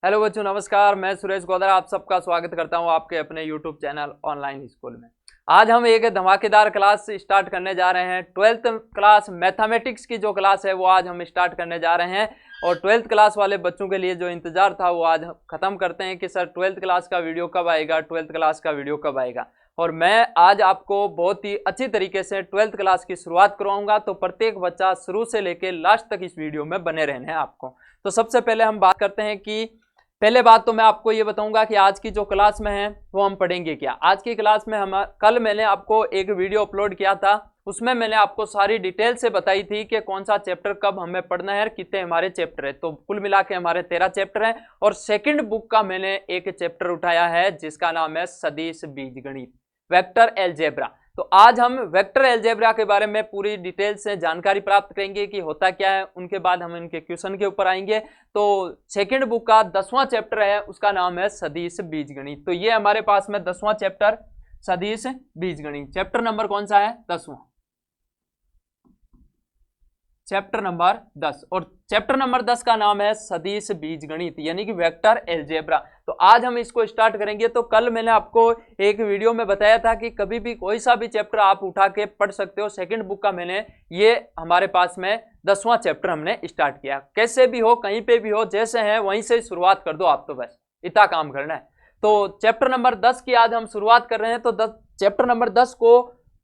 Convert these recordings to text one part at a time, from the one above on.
Hello बच्चों, नमस्कार। मैं सुरेश गोदर आप सबका स्वागत करता हूं आपके अपने यूट्यूब चैनल ऑनलाइन स्कूल में। आज हम एक धमाकेदार क्लास स्टार्ट करने जा रहे हैं। 12th क्लास मैथमेटिक्स की जो क्लास है वो आज हम स्टार्ट करने जा रहे हैं। और 12th क्लास वाले बच्चों के लिए जो इंतजार था वो आज खत्म करते हैं कि सर 12th क्लास का वीडियो कब आएगा, 12th क्लास का वीडियो कब आएगा। और मैं आज आपको बहुत ही अच्छी तरीके से 12th क्लास की शुरुआत करवाऊंगा, तो प्रत्येक बच्चा शुरू से लेकर लास्ट तक इस वीडियो में बने रहने हैं आपको। तो सबसे पहले हम बात करते हैं कि पहले बात तो मैं आपको ये बताऊंगा कि आज की जो क्लास में है वो हम पढ़ेंगे क्या। आज की क्लास में हम कल मैंने आपको एक वीडियो अपलोड किया था, उसमें मैंने आपको सारी डिटेल से बताई थी कि कौन सा चैप्टर कब हमें पढ़ना है और कितने हमारे चैप्टर है। तो कुल मिला के हमारे 13 चैप्टर हैं और सेकंड बुक का मैंने एक चैप्टर उठाया है जिसका नाम है सदिश बीजगणित, वेक्टर अलजेब्रा। तो आज हम वेक्टर अलजेब्रा के बारे में पूरी डिटेल से जानकारी प्राप्त करेंगे कि होता क्या है। उनके बाद हम इनके क्वेश्चन के ऊपर आएंगे। तो सेकंड बुक का 10वां चैप्टर है, उसका नाम है सदिश बीजगणित। तो ये हमारे पास में 10वां चैप्टर सदिश बीजगणित। चैप्टर नंबर कौन सा है? 10वां, चैप्टर नंबर 10। और चैप्टर नंबर 10 का नाम है सदिश बीजगणित यानी कि वेक्टर अलजेब्रा। तो आज हम इसको स्टार्ट करेंगे। तो कल मैंने आपको एक वीडियो में बताया था कि कभी भी कोई सा भी चैप्टर आप उठा के पढ़ सकते हो। सेकंड बुक का मैंने ये हमारे पास में 10वां चैप्टर हमने स्टार्ट किया। कैसे भी हो, कहीं पे भी हो, जैसे है वहीं से शुरुआत कर दो आप, तो बस इतना काम करना है। तो चैप्टर नंबर 10 की आज हम शुरुआत कर रहे हैं। तो चैप्टर नंबर 10 को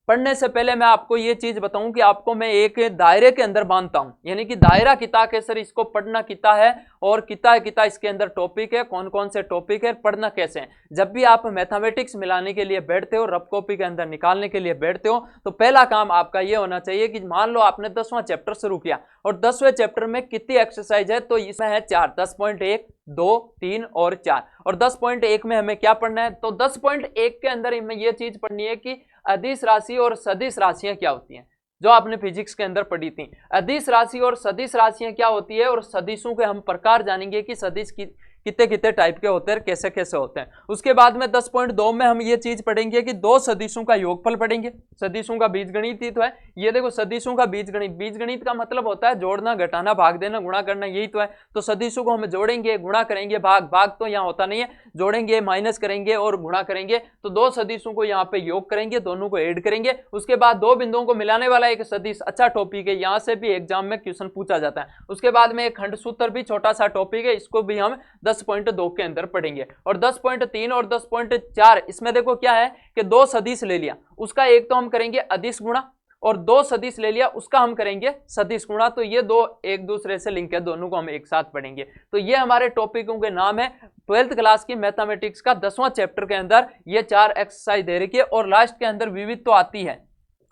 पढ़ने से पहले मैं आपको ये चीज बताऊं कि आपको मैं एक दायरे के अंदर बांधता हूं, यानी कि दायरा किता के सर इसको पढ़ना किता है और किता इसके अंदर टॉपिक है, कौन कौन से टॉपिक है, पढ़ना कैसे है। जब भी आप मैथमेटिक्स मिलाने के लिए बैठते हो, रफ कॉपी के अंदर निकालने के लिए बैठते हो, तो पहला काम आपका ये होना चाहिए कि मान लो आपने 10वां चैप्टर शुरू किया और 10वें चैप्टर में कितनी एक्सरसाइज है, तो इसमें है 4, 10.1, 2, 3 और 4। और 10.1 में हमें क्या पढ़ना है? तो 10.1 के अंदर हमें यह चीज पढ़नी है कि अदिश राशि और सदिश राशियां क्या होती हैं, जो आपने फिजिक्स के अंदर पढ़ी थी। अदिश राशि और सदिश राशियां क्या होती है और सदिशों के हम प्रकार जानेंगे कि सदिश की कितने कितने टाइप के होते हैं, कैसे कैसे होते हैं। उसके बाद में 10.2 में हम ये चीज पढ़ेंगे कि दो सदिशों का योगफल पढ़ेंगे। सदिशों का बीजगणित ही तो है ये। देखो, सदिशों का बीजगणित, बीजगणित का मतलब होता है जोड़ना, घटाना, भाग देना, गुणा करना, यही तो है। तो सदिशों को हम जोड़ेंगे, गुणा करेंगे, भाग तो यहाँ होता नहीं है, जोड़ेंगे, माइनस करेंगे और गुणा करेंगे। तो दो सदिशों को यहाँ पे योग करेंगे, दोनों को ऐड करेंगे। उसके बाद दो बिंदुओं को मिलाने वाला एक सदिश, अच्छा टॉपिक है, यहाँ से भी एग्जाम में क्वेश्चन पूछा जाता है। उसके बाद में एक खंड सूत्र भी छोटा सा टॉपिक है, इसको भी हम 10.2 के अंदर पढ़ेंगे। और 10.3 और 10.4 इसमें देखो क्या है कि दो सदिश ले लिया, उसका एक तो हम करेंगे अदिश गुणा और दो सदिश ले लिया उसका हम करेंगे सदिश गुणा। तो ये दो एक दूसरे से लिंक है, दोनों को हम एक साथ पढ़ेंगे। तो ये हमारे टॉपिकों के नाम है 12th क्लास की मैथमेटिक्स का 10वां चैप्टर के अंदर ये 4 एक्सरसाइज दे रखी है। और लास्ट के अंदर विविध तो आती है,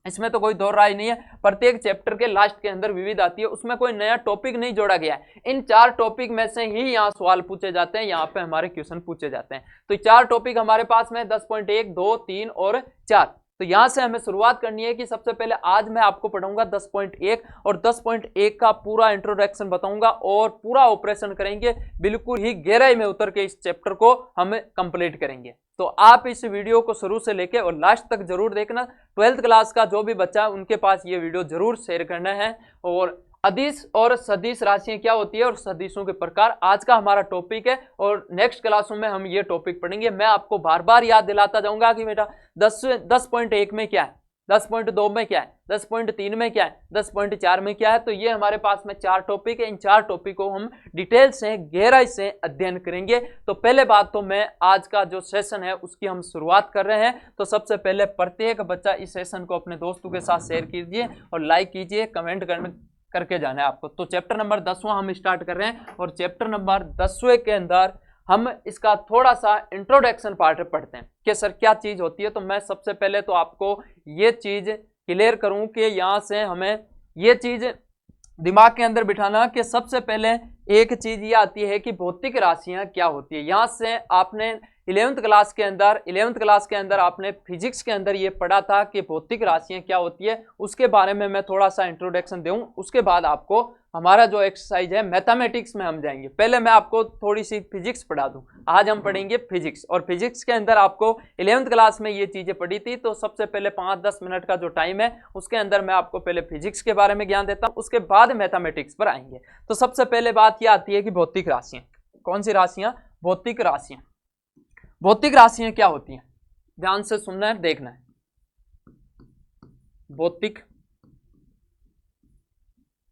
इसमें तो कोई दो राय नहीं है। प्रत्येक चैप्टर के लास्ट के अंदर विविध आती है, उसमें कोई नया टॉपिक नहीं जोड़ा गया है। इन 4 टॉपिक में से ही यहाँ सवाल पूछे जाते हैं, यहाँ पे हमारे क्वेश्चन पूछे जाते हैं। तो 4 टॉपिक हमारे पास में 10.1, 2, 3 और 4। तो यहां से हमें शुरुआत करनी है कि सबसे पहले आज मैं आपको पढ़ाऊंगा 10.1 और 10.1 का पूरा इंट्रोडक्शन बताऊंगा और पूरा ऑपरेशन करेंगे, बिल्कुल ही गहराई में उतर के इस चैप्टर को हम कंप्लीट करेंगे। तो आप इस वीडियो को शुरू से लेके और लास्ट तक जरूर देखना। 12th क्लास का जो भी बच्चा है उनके पास ये वीडियो जरूर शेयर करना है। और अदिश और सदिश राशियां क्या होती है और सदिशों के प्रकार आज का हमारा टॉपिक है। और नेक्स्ट क्लासों में हम ये टॉपिक पढ़ेंगे। मैं आपको बार बार याद दिलाता जाऊंगा कि बेटा 10.1 में क्या है, 10.2 में क्या है, 10.3 में क्या है, 10.4 में क्या है। तो ये हमारे पास में 4 टॉपिक है। इन 4 टॉपिक को हम डिटेल से, गहराई से अध्ययन करेंगे। तो पहले बात तो मैं आज का जो सेशन है उसकी हम शुरुआत कर रहे हैं। तो सबसे पहले प्रत्येक बच्चा इस सेशन को अपने दोस्तों के साथ शेयर कीजिए और लाइक कीजिए, कमेंट करके जाना है आपको। तो चैप्टर नंबर 10वां हम स्टार्ट कर रहे हैं और चैप्टर नंबर 10वें के अंदर हम इसका थोड़ा सा इंट्रोडक्शन पार्ट पढ़ते हैं कि सर क्या चीज होती है। तो मैं सबसे पहले तो आपको ये चीज क्लियर करूं कि यहां से हमें ये चीज दिमाग के अंदर बिठाना कि सबसे पहले एक चीज ये आती है कि भौतिक राशियां क्या होती है। यहां से आपने 11th क्लास के अंदर आपने फिजिक्स के अंदर ये पढ़ा था कि भौतिक राशियां क्या होती है। उसके बारे में मैं थोड़ा सा इंट्रोडक्शन दूं, उसके बाद आपको हमारा जो एक्सरसाइज है मैथमेटिक्स में हम जाएंगे। पहले मैं आपको थोड़ी सी फिजिक्स पढ़ा दूं। आज हम पढ़ेंगे फिजिक्स और फिजिक्स के अंदर आपको 11th क्लास में ये चीजें पढ़ी थी। तो सबसे पहले 5-10 मिनट का जो टाइम है उसके अंदर मैं आपको पहले फिजिक्स के बारे में ज्ञान देता हूं, उसके बाद मैथमेटिक्स पर आएंगे। तो सबसे पहले बात ये आती है कि भौतिक राशियां कौन सी राशियां? भौतिक राशियां। भौतिक राशियां क्या होती हैं? ध्यान से सुनना है, देखना है। भौतिक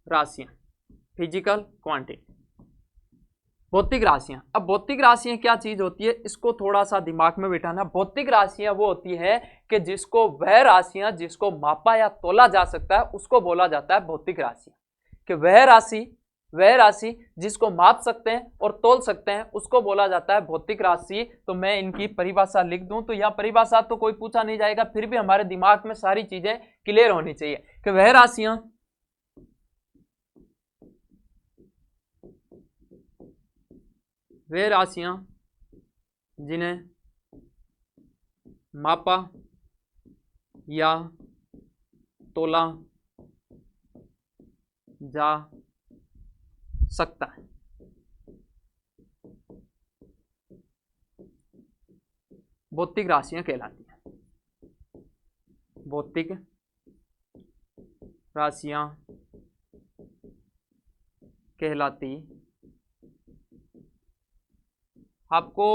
राशियां, फिजिकल क्वांटिटी, भौतिक राशियां। अब भौतिक राशियां क्या चीज होती है, इसको थोड़ा सा दिमाग में बिठाना। भौतिक राशियां वो होती है कि जिसको वह राशियां जिसको मापा या तोला जा सकता है उसको बोला जाता है भौतिक राशियां। कि वह राशि जिसको माप सकते हैं और तोल सकते हैं उसको बोला जाता है भौतिक राशि। तो मैं इनकी परिभाषा लिख दूं तो यह परिभाषा तो कोई पूछा नहीं जाएगा, फिर भी हमारे दिमाग में सारी चीजें क्लियर होनी चाहिए कि वह राशियां जिन्हें मापा या तोला जा सकता है भौतिक राशियां कहलाती हैं। भौतिक राशियां कहलाती। आपको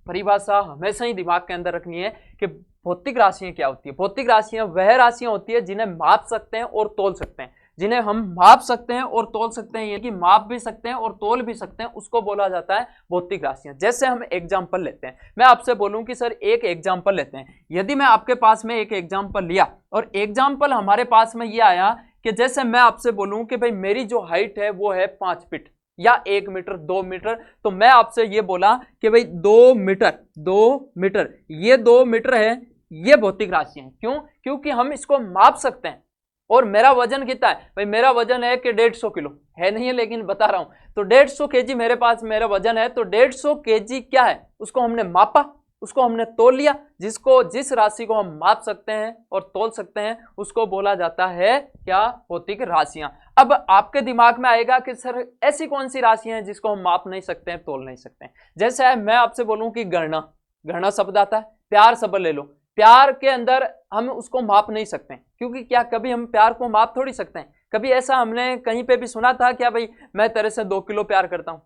परिभाषा हमेशा ही दिमाग के अंदर रखनी है कि भौतिक राशियां क्या होती है। भौतिक राशियां वह राशियां होती है जिन्हें माप सकते हैं और तोल सकते हैं। जिन्हें हम माप सकते हैं और तोल सकते हैं, यानी कि माप भी सकते हैं और तोल भी सकते हैं, उसको बोला जाता है भौतिक राशियां। जैसे हम एग्जाम्पल लेते हैं, मैं आपसे बोलूं कि सर एक एग्जाम्पल लेते हैं। यदि मैं आपके पास में एक एग्जाम्पल लिया और एग्जाम्पल हमारे पास में ये आया कि जैसे मैं आपसे बोलूं कि भाई मेरी जो हाइट है वो है 5 फीट या 1 मीटर 2 मीटर, तो मैं आपसे ये बोला कि भाई 2 मीटर, ये 2 मीटर है, ये भौतिक राशियां हैं। क्यों? क्योंकि हम इसको माप सकते हैं। और मेरा वजन कितना है भाई? मेरा वजन है कि 150 किलो है, नहीं है लेकिन बता रहा हूं, तो 150 केजी मेरे पास मेरा वजन है। तो 150 केजी क्या है, उसको हमने मापा, उसको हमने तोल लिया। जिस राशि को हम माप सकते हैं और तोल सकते हैं उसको बोला जाता है क्या? भौतिक राशियां। अब आपके दिमाग में आएगा कि सर ऐसी कौन सी राशियां हैं जिसको हम माप नहीं सकते हैं, तोल नहीं सकते हैं। जैसे मैं आपसे बोलूं कि गणना शब्द आता है, प्यार शब्द ले लो। प्यार के अंदर हम उसको माप नहीं सकते हैं, क्योंकि क्या कभी हम प्यार को माप थोड़ी सकते हैं। कभी ऐसा हमने कहीं पे भी सुना था क्या भाई मैं तेरे से 2 किलो प्यार करता हूं,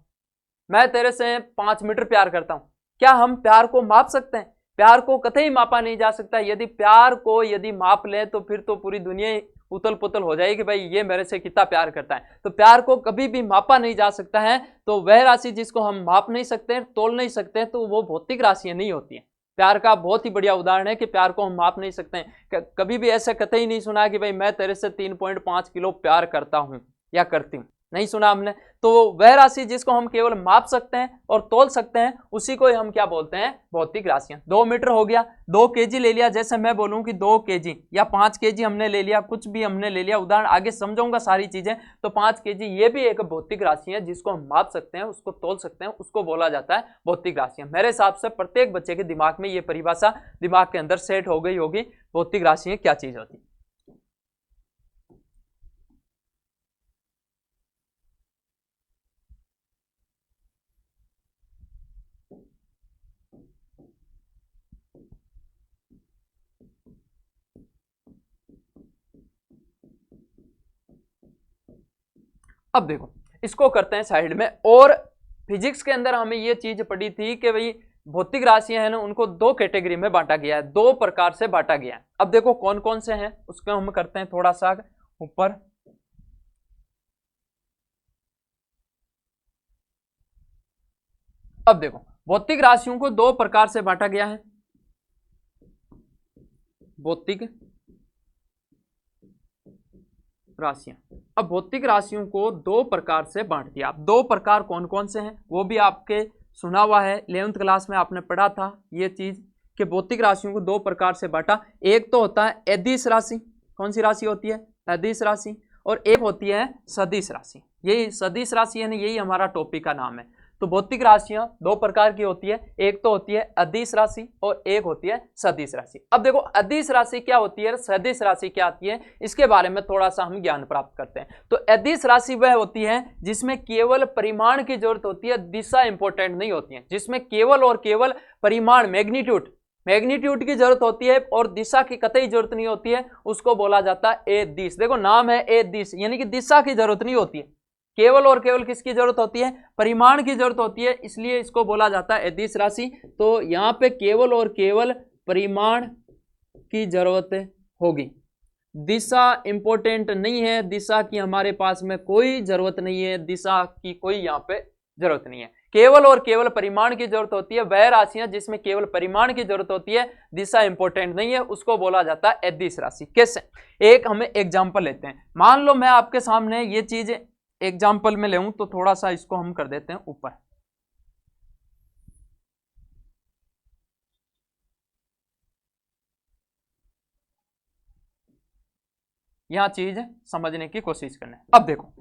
मैं तेरे से 5 मीटर प्यार करता हूं? क्या हम प्यार को माप सकते हैं? प्यार को कतई मापा नहीं जा सकता। यदि प्यार को माप ले तो फिर तो पूरी दुनिया उतल पुतल हो जाएगी, भाई ये मेरे से कितना प्यार करता है। तो प्यार को कभी भी मापा नहीं जा सकता है। तो वह राशि जिसको हम माप नहीं सकते, तोल नहीं सकते, तो वो भौतिक राशियां नहीं होती है। प्यार का बहुत ही बढ़िया उदाहरण है कि प्यार को हम माप नहीं सकते हैं। कभी भी ऐसा कतई नहीं सुना कि भाई मैं तेरे से 3.5 किलो प्यार करता हूं या करती हूं, नहीं सुना हमने। तो वह राशि जिसको हम केवल माप सकते हैं और तोल सकते हैं उसी को हम क्या बोलते हैं? भौतिक राशियां। 2 मीटर हो गया, 2 केजी ले लिया। जैसे मैं बोलूं कि 2 केजी या 5 केजी हमने ले लिया, कुछ भी हमने ले लिया, उदाहरण आगे समझाऊंगा सारी चीजें। तो 5 केजी ये भी एक भौतिक राशि है जिसको हम माप सकते हैं, उसको तोल सकते हैं, उसको बोला जाता है भौतिक राशियां। मेरे हिसाब से प्रत्येक बच्चे के दिमाग में ये परिभाषा दिमाग के अंदर सेट हो गई होगी, भौतिक राशियां क्या चीज होती है। अब देखो इसको करते हैं साइड में। और फिजिक्स के अंदर हमें ये चीज पढ़ी थी कि भाई भौतिक राशियां हैं ना, उनको 2 कैटेगरी में बांटा गया है, 2 प्रकार से बांटा गया है। अब देखो कौन कौन से हैं उसको हम करते हैं थोड़ा सा ऊपर। अब देखो भौतिक राशियों को 2 प्रकार से बांटा गया है। भौतिक राशियां, अब भौतिक राशियों को 2 प्रकार से बांट दिया। 2 प्रकार कौन कौन से हैं वो भी आपके सुना हुआ है, 11th क्लास में आपने पढ़ा था ये चीज कि भौतिक राशियों को 2 प्रकार से बांटा। एक तो होता है अदिश राशि। कौन सी राशि होती है? अदिश राशि। और एक होती है सदिश राशि। यही सदिश राशि है ना, यही हमारा टॉपिक का नाम है। तो भौतिक राशियां 2 प्रकार की होती है, एक तो होती है अदिश राशि और एक होती है सदिश राशि। अब देखो अदिश राशि क्या होती है, सदिश राशि क्या आती है, इसके बारे में थोड़ा सा हम ज्ञान प्राप्त करते हैं। तो अदिश राशि वह होती है जिसमें केवल परिमाण की जरूरत होती है, दिशा इंपॉर्टेंट नहीं होती है। जिसमें केवल और केवल परिमाण मैग्नीट्यूड की जरूरत होती है और दिशा की कतई जरूरत नहीं होती है, उसको बोला जाता है अदिश। देखो नाम है अदिश, यानी कि दिशा की जरूरत नहीं होती है। केवल और केवल किसकी जरूरत होती है, परिमाण की जरूरत होती है, इसलिए इसको बोला जाता है अदिश राशि। तो यहाँ पे केवल और केवल परिमाण की जरूरत होगी, दिशा इंपॉर्टेंट नहीं है, दिशा की हमारे पास में कोई जरूरत नहीं है, दिशा की कोई यहाँ पे जरूरत नहीं है, केवल और केवल परिमाण की जरूरत होती है। वह राशियां जिसमें केवल परिमाण की जरूरत होती है, दिशा इंपॉर्टेंट नहीं है, उसको बोला जाता है अदिश राशि। कैसे, एक हमें एग्जांपल लेते हैं। मान लो मैं आपके सामने ये चीज एग्जांपल में लेऊं, तो थोड़ा सा इसको हम कर देते हैं ऊपर। यहां चीज समझने की कोशिश करना है। अब देखो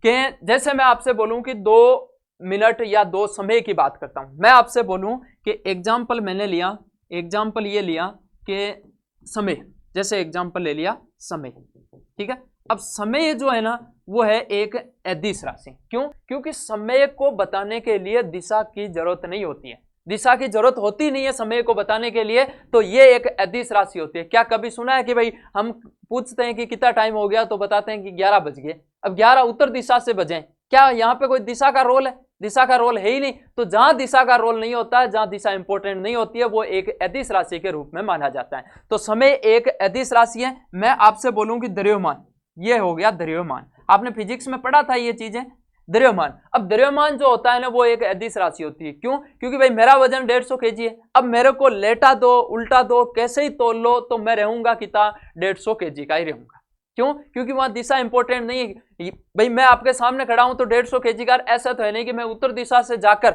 कि जैसे मैं आपसे बोलूं कि 2 मिनट या 2 समय की बात करता हूं, मैं आपसे बोलूं कि एग्जाम्पल मैंने लिया, एग्जाम्पल ये लिया कि समय, जैसे एग्जाम्पल ले लिया समय, ठीक है। अब समय जो है ना वो है एक अदिश राशि। क्यों? क्योंकि समय को बताने के लिए दिशा की जरूरत नहीं होती है, दिशा की जरूरत होती नहीं है समय को बताने के लिए, तो ये एक अदिश राशि होती है। क्या कभी सुना है कि भाई हम पूछते हैं कि कितना टाइम हो गया तो बताते हैं कि 11 बज गए, अब 11 उत्तर दिशा से बजे, क्या यहाँ पे कोई दिशा का रोल है? दिशा का रोल है ही नहीं। तो जहां दिशा का रोल नहीं होता है, जहां दिशा इंपॉर्टेंट नहीं होती है, वो एक अदिश राशि के रूप में माना जाता है। तो समय एक अदिश राशि है। मैं आपसे बोलूं कि द्रव्यमान, ये हो गया द्रव्यमान, आपने फिजिक्स में पढ़ा था ये चीजें, द्रव्यमान। अब द्रव्यमान जो होता है ना वो एक अदिश राशि होती है। क्यों? क्योंकि भाई मेरा वजन 150 kg है, अब मेरे को लेटा दो उल्टा दो कैसे ही तोल लो तो मैं रहूंगा कितना, 150 kg का ही रहूंगा। क्यों? क्योंकि वहां दिशा इंपॉर्टेंट नहीं है। भाई मैं आपके सामने खड़ा हूं तो 150 kg का, ऐसा तो है नहीं कि मैं उत्तर दिशा से जाकर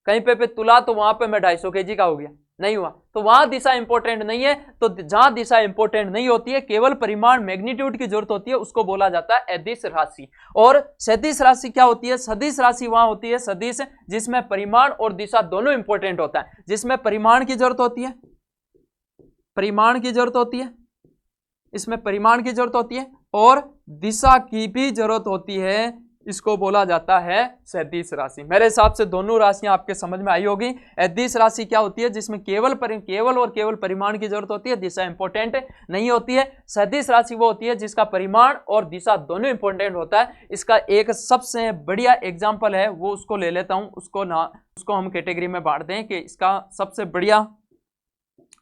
कहीं पे तुला तो वहां पे मैं 250 kg का हो गया, नहीं हुआ। तो वहां दिशा इंपॉर्टेंट नहीं है। तो जहां दिशा इंपॉर्टेंट नहीं होती है, केवल परिमाण मैग्नीट्यूड की जरूरत होती है, उसको बोला जाता है अदिश राशि। और सदिश राशि क्या होती है? सदिश राशि वहां होती है सदिश जिसमें परिमाण और दिशा दोनों इंपॉर्टेंट होता है, जिसमें परिमाण की जरूरत होती है, परिमाण की जरूरत होती है, इसमें परिमाण की जरूरत होती है और दिशा की भी जरूरत होती है, इसको बोला जाता है सदिश राशि। मेरे हिसाब से दोनों राशियां आपके समझ में आई होगी। अदिश राशि क्या होती है? जिसमें केवल और केवल परिमाण की जरूरत होती है, दिशा इंपॉर्टेंट नहीं होती है। सदिश राशि वो होती है जिसका परिमाण और दिशा दोनों इंपॉर्टेंट होता है। इसका एक सबसे बढ़िया एग्जाम्पल है, वो उसको ले लेता हूं, उसको हम कैटेगरी में बांट दें कि इसका सबसे बढ़िया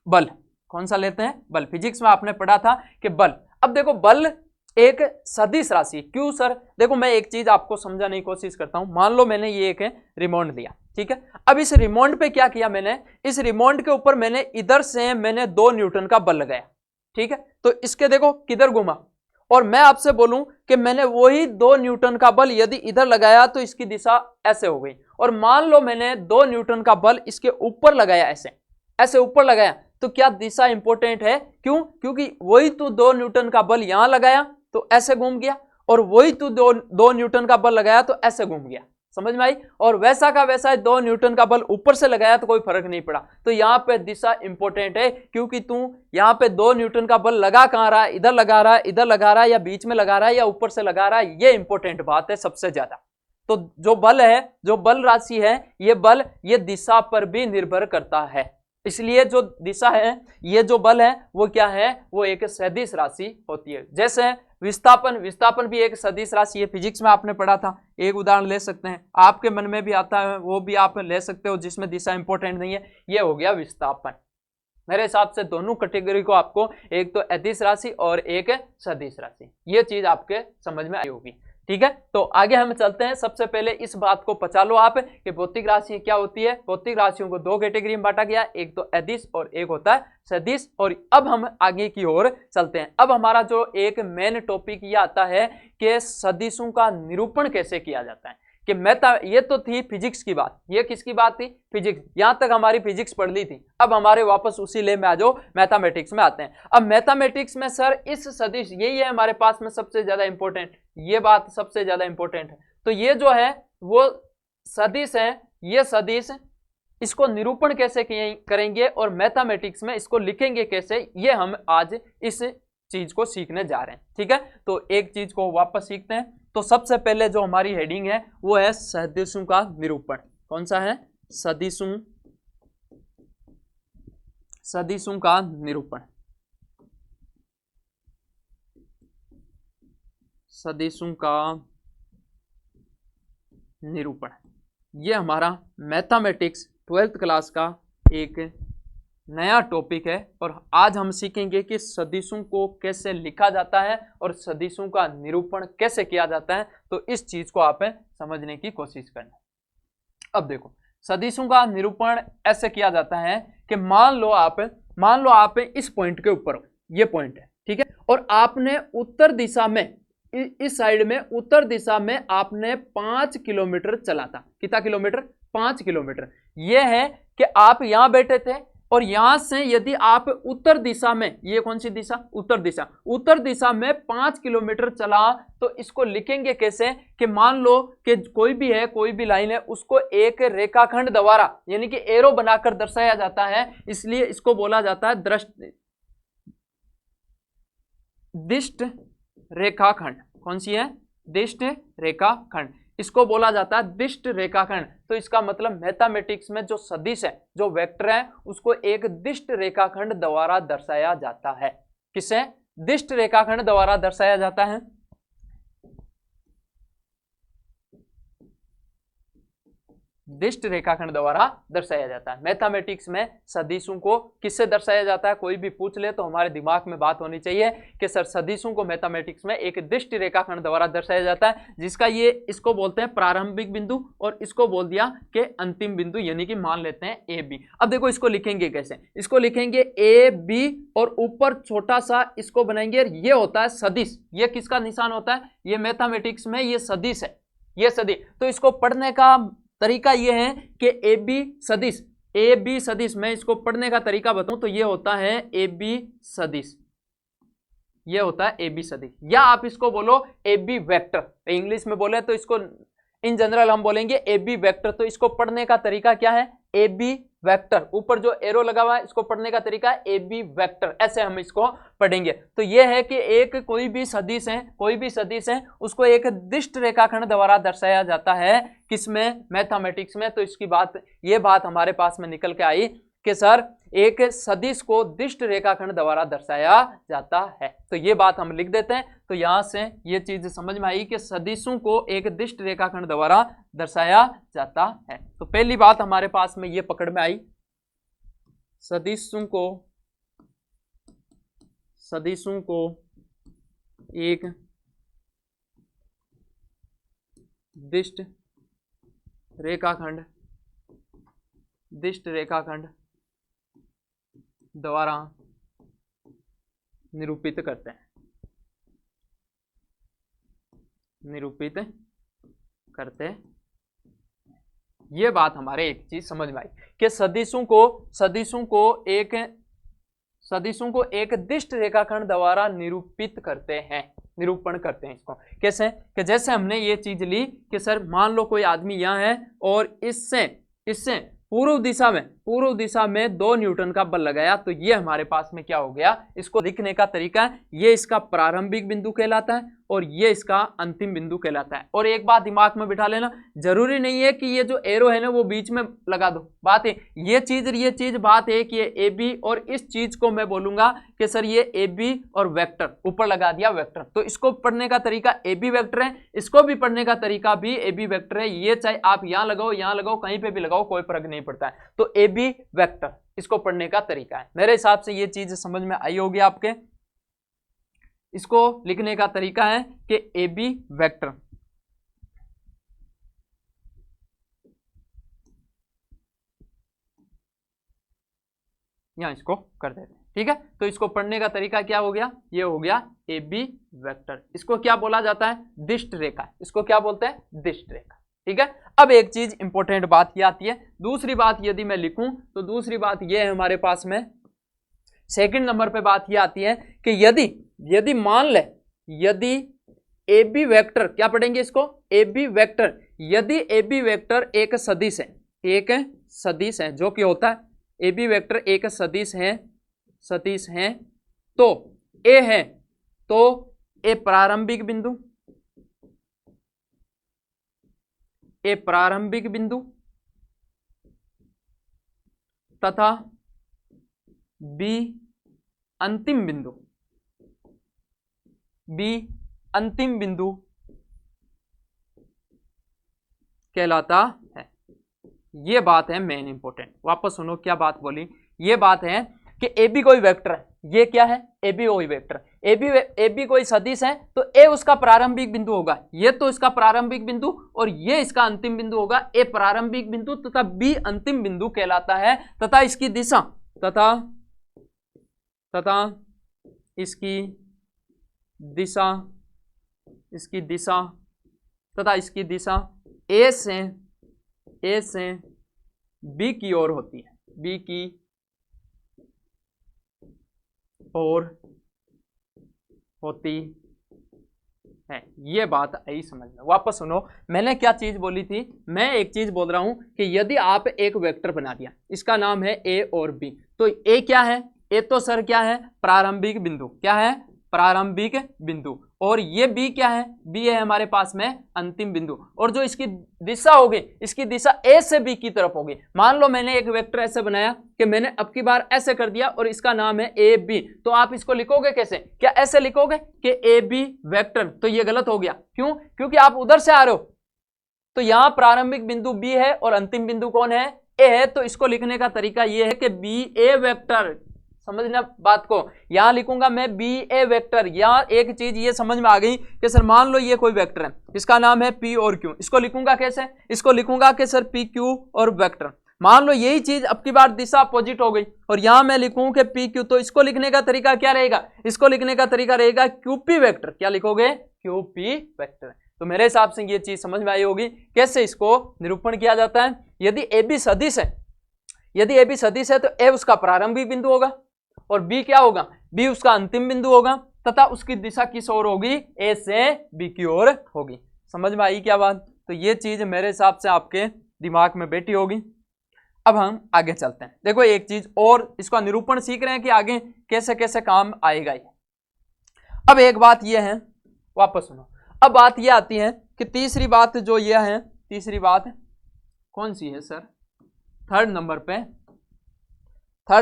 बल कौन सा लेते हैं? बल। फिजिक्स में आपने पढ़ा था कि बल। अब देखो बल एक सदिश राशि। क्यों सर? देखो मैं एक चीज आपको समझाने की कोशिश करता हूं। मान लो मैंने ये एक रिमोट लिया, ठीक है। अब इस रिमोट पे क्या किया मैंने? इस रिमोट के ऊपर मैंने इधर से मैंने 2 न्यूटन का बल लगाया, ठीक है। तो इसके देखो किधर घुमा, और मैं आपसे बोलूं कि मैंने वही 2 न्यूटन का बल यदि इधर लगाया तो इसकी दिशा ऐसे हो गई। और मान लो मैंने 2 न्यूटन का बल इसके ऊपर लगाया, ऐसे ऐसे ऊपर लगाया, तो क्या दिशा इंपॉर्टेंट है? क्यों? क्योंकि वही तू 2 न्यूटन का बल यहां लगाया तो ऐसे घूम गया, और वही तू 2 न्यूटन का बल लगाया तो ऐसे घूम गया। समझ में आई? और वैसा का वैसा 2 न्यूटन का बल ऊपर से लगाया तो कोई फर्क नहीं पड़ा। तो यहाँ पे दिशा इंपॉर्टेंट है, क्योंकि तू यहाँ पे 2 न्यूटन का बल लगा कहां रहा है? इधर लगा रहा है, इधर लगा रहा है, या बीच में लगा रहा है, या ऊपर से लगा रहा है। ये इंपॉर्टेंट बात है सबसे ज्यादा। तो जो बल है, जो बल राशि है, ये बल ये दिशा पर भी निर्भर करता है। इसलिए जो दिशा है, ये जो बल है वो क्या है? वो एक सदिश राशि होती है। जैसे विस्थापन, विस्थापन भी एक सदिश राशि है। फिजिक्स में आपने पढ़ा था। एक उदाहरण ले सकते हैं, आपके मन में भी आता है वो भी आप ले सकते हो, जिसमें दिशा इंपॉर्टेंट नहीं है। ये हो गया विस्थापन। मेरे हिसाब से दोनों कैटेगरी को आपको, एक तो अदिश राशि और एक सदिश राशि, ये चीज आपके समझ में आई होगी, ठीक है। तो आगे हम चलते हैं। सबसे पहले इस बात को पचा लो आप कि भौतिक राशि क्या होती है। भौतिक राशियों को 2 कैटेगरी में बांटा गया, एक तो अदिश और एक होता है सदिश। और अब हम आगे की ओर चलते हैं। अब हमारा जो एक मेन टॉपिक ये आता है कि सदिशों का निरूपण कैसे किया जाता है। कि ये तो थी फिजिक्स की बात। ये किसकी बात थी? फिजिक्स। यहां तक हमारी फिजिक्स पढ़ ली थी। अब हमारे वापस उसी ले में आ जाओ, मैथमेटिक्स में आते हैं। अब मैथमेटिक्स में सर इस सदिश, यही है हमारे पास में सबसे ज्यादा इंपॉर्टेंट, ये बात सबसे ज्यादा इंपॉर्टेंट है। तो ये जो है वो सदिश है, ये सदिश, इसको निरूपण कैसे करेंगे और मैथमेटिक्स में इसको लिखेंगे कैसे, ये हम आज इस चीज को सीखने जा रहे हैं, ठीक है। तो एक चीज को वापस सीखते हैं। तो सबसे पहले जो हमारी हेडिंग है वो है सदिशों का निरूपण। कौन सा है? सदिशों, सदिशों का निरूपण, सदिशों का निरूपण। ये हमारा मैथमेटिक्स 12th क्लास का एक नया टॉपिक है और आज हम सीखेंगे कि सदिशों को कैसे लिखा जाता है और सदिशों का निरूपण कैसे किया जाता है। तो इस चीज को आप समझने की कोशिश करना। अब देखो, सदिशों का निरूपण ऐसे किया जाता है कि मान लो आप इस पॉइंट के ऊपर हो, ये पॉइंट है, ठीक है, और आपने उत्तर दिशा में, इस साइड में उत्तर दिशा में आपने 5 किलोमीटर चला था। कितना किलोमीटर? 5 किलोमीटर। यह है कि आप यहां बैठे थे और यहां से यदि आप उत्तर दिशा में, ये कौन सी दिशा? उत्तर दिशा में 5 किलोमीटर चला, तो इसको लिखेंगे कैसे कि मान लो कि कोई भी लाइन है, उसको एक रेखाखंड द्वारा यानी कि एरो बनाकर दर्शाया जाता है, इसलिए इसको बोला जाता है दिष्ट रेखाखंड। कौन सी है? दिष्ट रेखाखंड। इसको बोला जाता है दिष्ट रेखाखंड। तो इसका मतलब मैथमेटिक्स में जो सदिश है, जो वेक्टर है, उसको एक दिष्ट रेखाखंड द्वारा दर्शाया जाता है। किसे? दिष्ट रेखाखंड द्वारा दर्शाया जाता है। दिष्ट रेखाखंड द्वारा दर्शाया जाता है। मैथमेटिक्स में सदिशों को किससे दर्शाया जाता है? कोई भी पूछ ले तो हमारे दिमाग में बात होनी चाहिए कि सर सदिशों को मैथमेटिक्स में एक दिष्ट रेखाखंड द्वारा दर्शाया जाता है, जिसका ये इसको बोलते हैं प्रारंभिक बिंदु और इसको बोल दिया कि अंतिम बिंदु, यानी कि मान लेते हैं ए बी। अब देखो इसको लिखेंगे कैसे? इसको लिखेंगे ए बी और ऊपर छोटा सा इसको बनाएंगे, ये होता है सदिश। ये किसका निशान होता है? ये मैथमेटिक्स में ये सदिश है, ये सदिश। तो इसको पढ़ने का तरीका यह है कि ए बी सदिश, मैं इसको पढ़ने का तरीका बताऊं तो ये होता है ए बी सदिश, ये होता है ए बी सदिश, या आप इसको बोलो ए बी वेक्टर। इंग्लिश में बोले तो इसको इन जनरल हम बोलेंगे ए बी वेक्टर। तो इसको पढ़ने का तरीका क्या है? A B vector. ऊपर जो एरो लगा हुआ है इसको पढ़ने का तरीका है ए बी वेक्टर, ऐसे हम इसको पढ़ेंगे। तो यह है कि एक कोई भी सदिश है उसको एक दिष्ट रेखाखंड द्वारा दर्शाया जाता है। किसमें? मैथमेटिक्स में। तो इसकी बात, ये बात हमारे पास में निकल के आई कि सर एक सदिश को दिष्ट रेखाखंड द्वारा दर्शाया जाता है। तो ये बात हम लिख देते हैं। तो यहां से ये चीज समझ में आई कि सदिशों को एक दिष्ट रेखाखंड द्वारा दर्शाया जाता है। तो पहली बात हमारे पास में ये पकड़ में आई, सदिशों को एक दिष्ट रेखाखंड द्वारा निरूपित करते हैं, ये बात हमारे एक चीज समझ में आई कि सदिशों को एक दिष्ट रेखाखंड द्वारा निरूपण करते हैं। इसको कैसे? कि जैसे हमने ये चीज ली कि सर मान लो कोई आदमी यहाँ है और इससे पूर्व दिशा में 2 न्यूटन का बल लगाया, तो ये हमारे पास में क्या हो गया? इसको लिखने का तरीका है, ये इसका प्रारंभिक बिंदु कहलाता है और ये इसका अंतिम बिंदु कहलाता है। और एक बात दिमाग में बिठा लेना, जरूरी नहीं है कि ये जो एरो है ना वो बीच में लगा दो। बात है ये चीज बात है कि ये ए बी, और इस चीज को मैं बोलूंगा कि सर ये ए बी और वेक्टर ऊपर लगा दिया वेक्टर। तो इसको पढ़ने का तरीका ए बी वेक्टर है, इसको भी पढ़ने का तरीका भी ए बी वेक्टर है। ये चाहे आप यहां लगाओ कहीं पे भी लगाओ, कोई फर्क नहीं पड़ता है। तो ए बी वेक्टर इसको पढ़ने का तरीका है। मेरे हिसाब से ये चीज समझ में आई होगी आपके। इसको लिखने का तरीका है कि ए बी वेक्टर, यहां इसको कर देते हैं, ठीक है। तो इसको पढ़ने का तरीका क्या हो गया? ये हो गया ए बी वेक्टर। इसको क्या बोला जाता है? दिष्ट रेखा। इसको क्या बोलते हैं? दिष्ट रेखा, ठीक है। अब एक चीज इंपॉर्टेंट बात ये आती है, दूसरी बात यदि मैं लिखूं तो दूसरी बात ये है हमारे पास में, सेकंड नंबर पे बात ये आती है कि यदि मान ले, यदि ए बी वेक्टर, क्या पढ़ेंगे इसको? A B vector. यदि ए बी वेक्टर एक सदिश है, जो कि होता है ए बी वेक्टर एक सदिश है, तो ए है तो ए प्रारंभिक बिंदु तथा बी अंतिम बिंदु कहलाता है। ये बात है मेन इंपॉर्टेंट। वापस सुनो क्या बात बोली। ये बात है कि ए बी कोई वेक्टर है। ये क्या है? ए बी कोई वेक्टर। ए बी कोई सदिश है तो ए उसका प्रारंभिक बिंदु होगा। ये तो इसका प्रारंभिक बिंदु और ये इसका अंतिम बिंदु होगा। ए प्रारंभिक बिंदु तथा बी अंतिम बिंदु कहलाता है तथा इसकी दिशा तथा इसकी दिशा ए से बी की ओर होती है। बी की ओर होती है। ये बात आई समझ में। वापस सुनो, मैंने क्या चीज बोली थी? मैं एक चीज बोल रहा हूं कि यदि आप एक वेक्टर बना दिया, इसका नाम है ए और बी, तो ए क्या है? ए तो सर क्या है? प्रारंभिक बिंदु। क्या है? प्रारंभिक बिंदु। और ये बी क्या है? बी है हमारे पास में अंतिम बिंदु। और जो इसकी दिशा होगी, इसकी दिशा ए से बी की तरफ होगी। मान लो मैंने एक वेक्टर ऐसे बनाया कि मैंने अब की बार ऐसे कर दिया और इसका नाम है ए बी, तो आप इसको लिखोगे कैसे? क्या ऐसे लिखोगे कि ए बी वेक्टर? तो ये गलत हो गया। क्यों? क्योंकि आप उधर से आ रहे हो, तो यहां प्रारंभिक बिंदु बी है और अंतिम बिंदु कौन है? ए है। तो इसको लिखने का तरीका ये है कि बी ए वेक्टर। समझना बात को। यहां लिखूंगा मैं बी ए वेक्टर। यहां एक चीज ये समझ में आ गई कि सर मान लो ये कोई वेक्टर है, इसका नाम है पी और क्यू। इसको लिखूंगा कैसे? इसको लिखूंगा कि सर पी क्यू और वेक्टर। मान लो यही चीज अब की बार दिशा अपोजिट हो गई और यहां मैं लिखूं कि पी क्यू, तो इसको लिखने का तरीका क्या रहेगा? इसको लिखने का तरीका रहेगा क्यूपी वेक्टर। क्या लिखोगे? QP vector. तो मेरे हिसाब से ये चीज समझ में आई होगी कैसे इसको निरूपण किया जाता है। यदि ए बी सदिश है, तो ए उसका प्रारंभिक बिंदु होगा और बी क्या होगा? बी उसका अंतिम बिंदु होगा तथा उसकी दिशा किस ओर होगी? ए से बी की ओर होगी। समझ में आई क्या बात? तो ये चीज मेरे हिसाब से आपके दिमाग में बैठी होगी। अब हम आगे चलते हैं। देखो एक चीज और, इसका निरूपण सीख रहे हैं कि आगे कैसे कैसे काम आएगा ये। अब एक बात ये है, वापस सुनो, अब बात ये आती है कि तीसरी बात जो ये है, तीसरी बात कौन सी है सर? थर्ड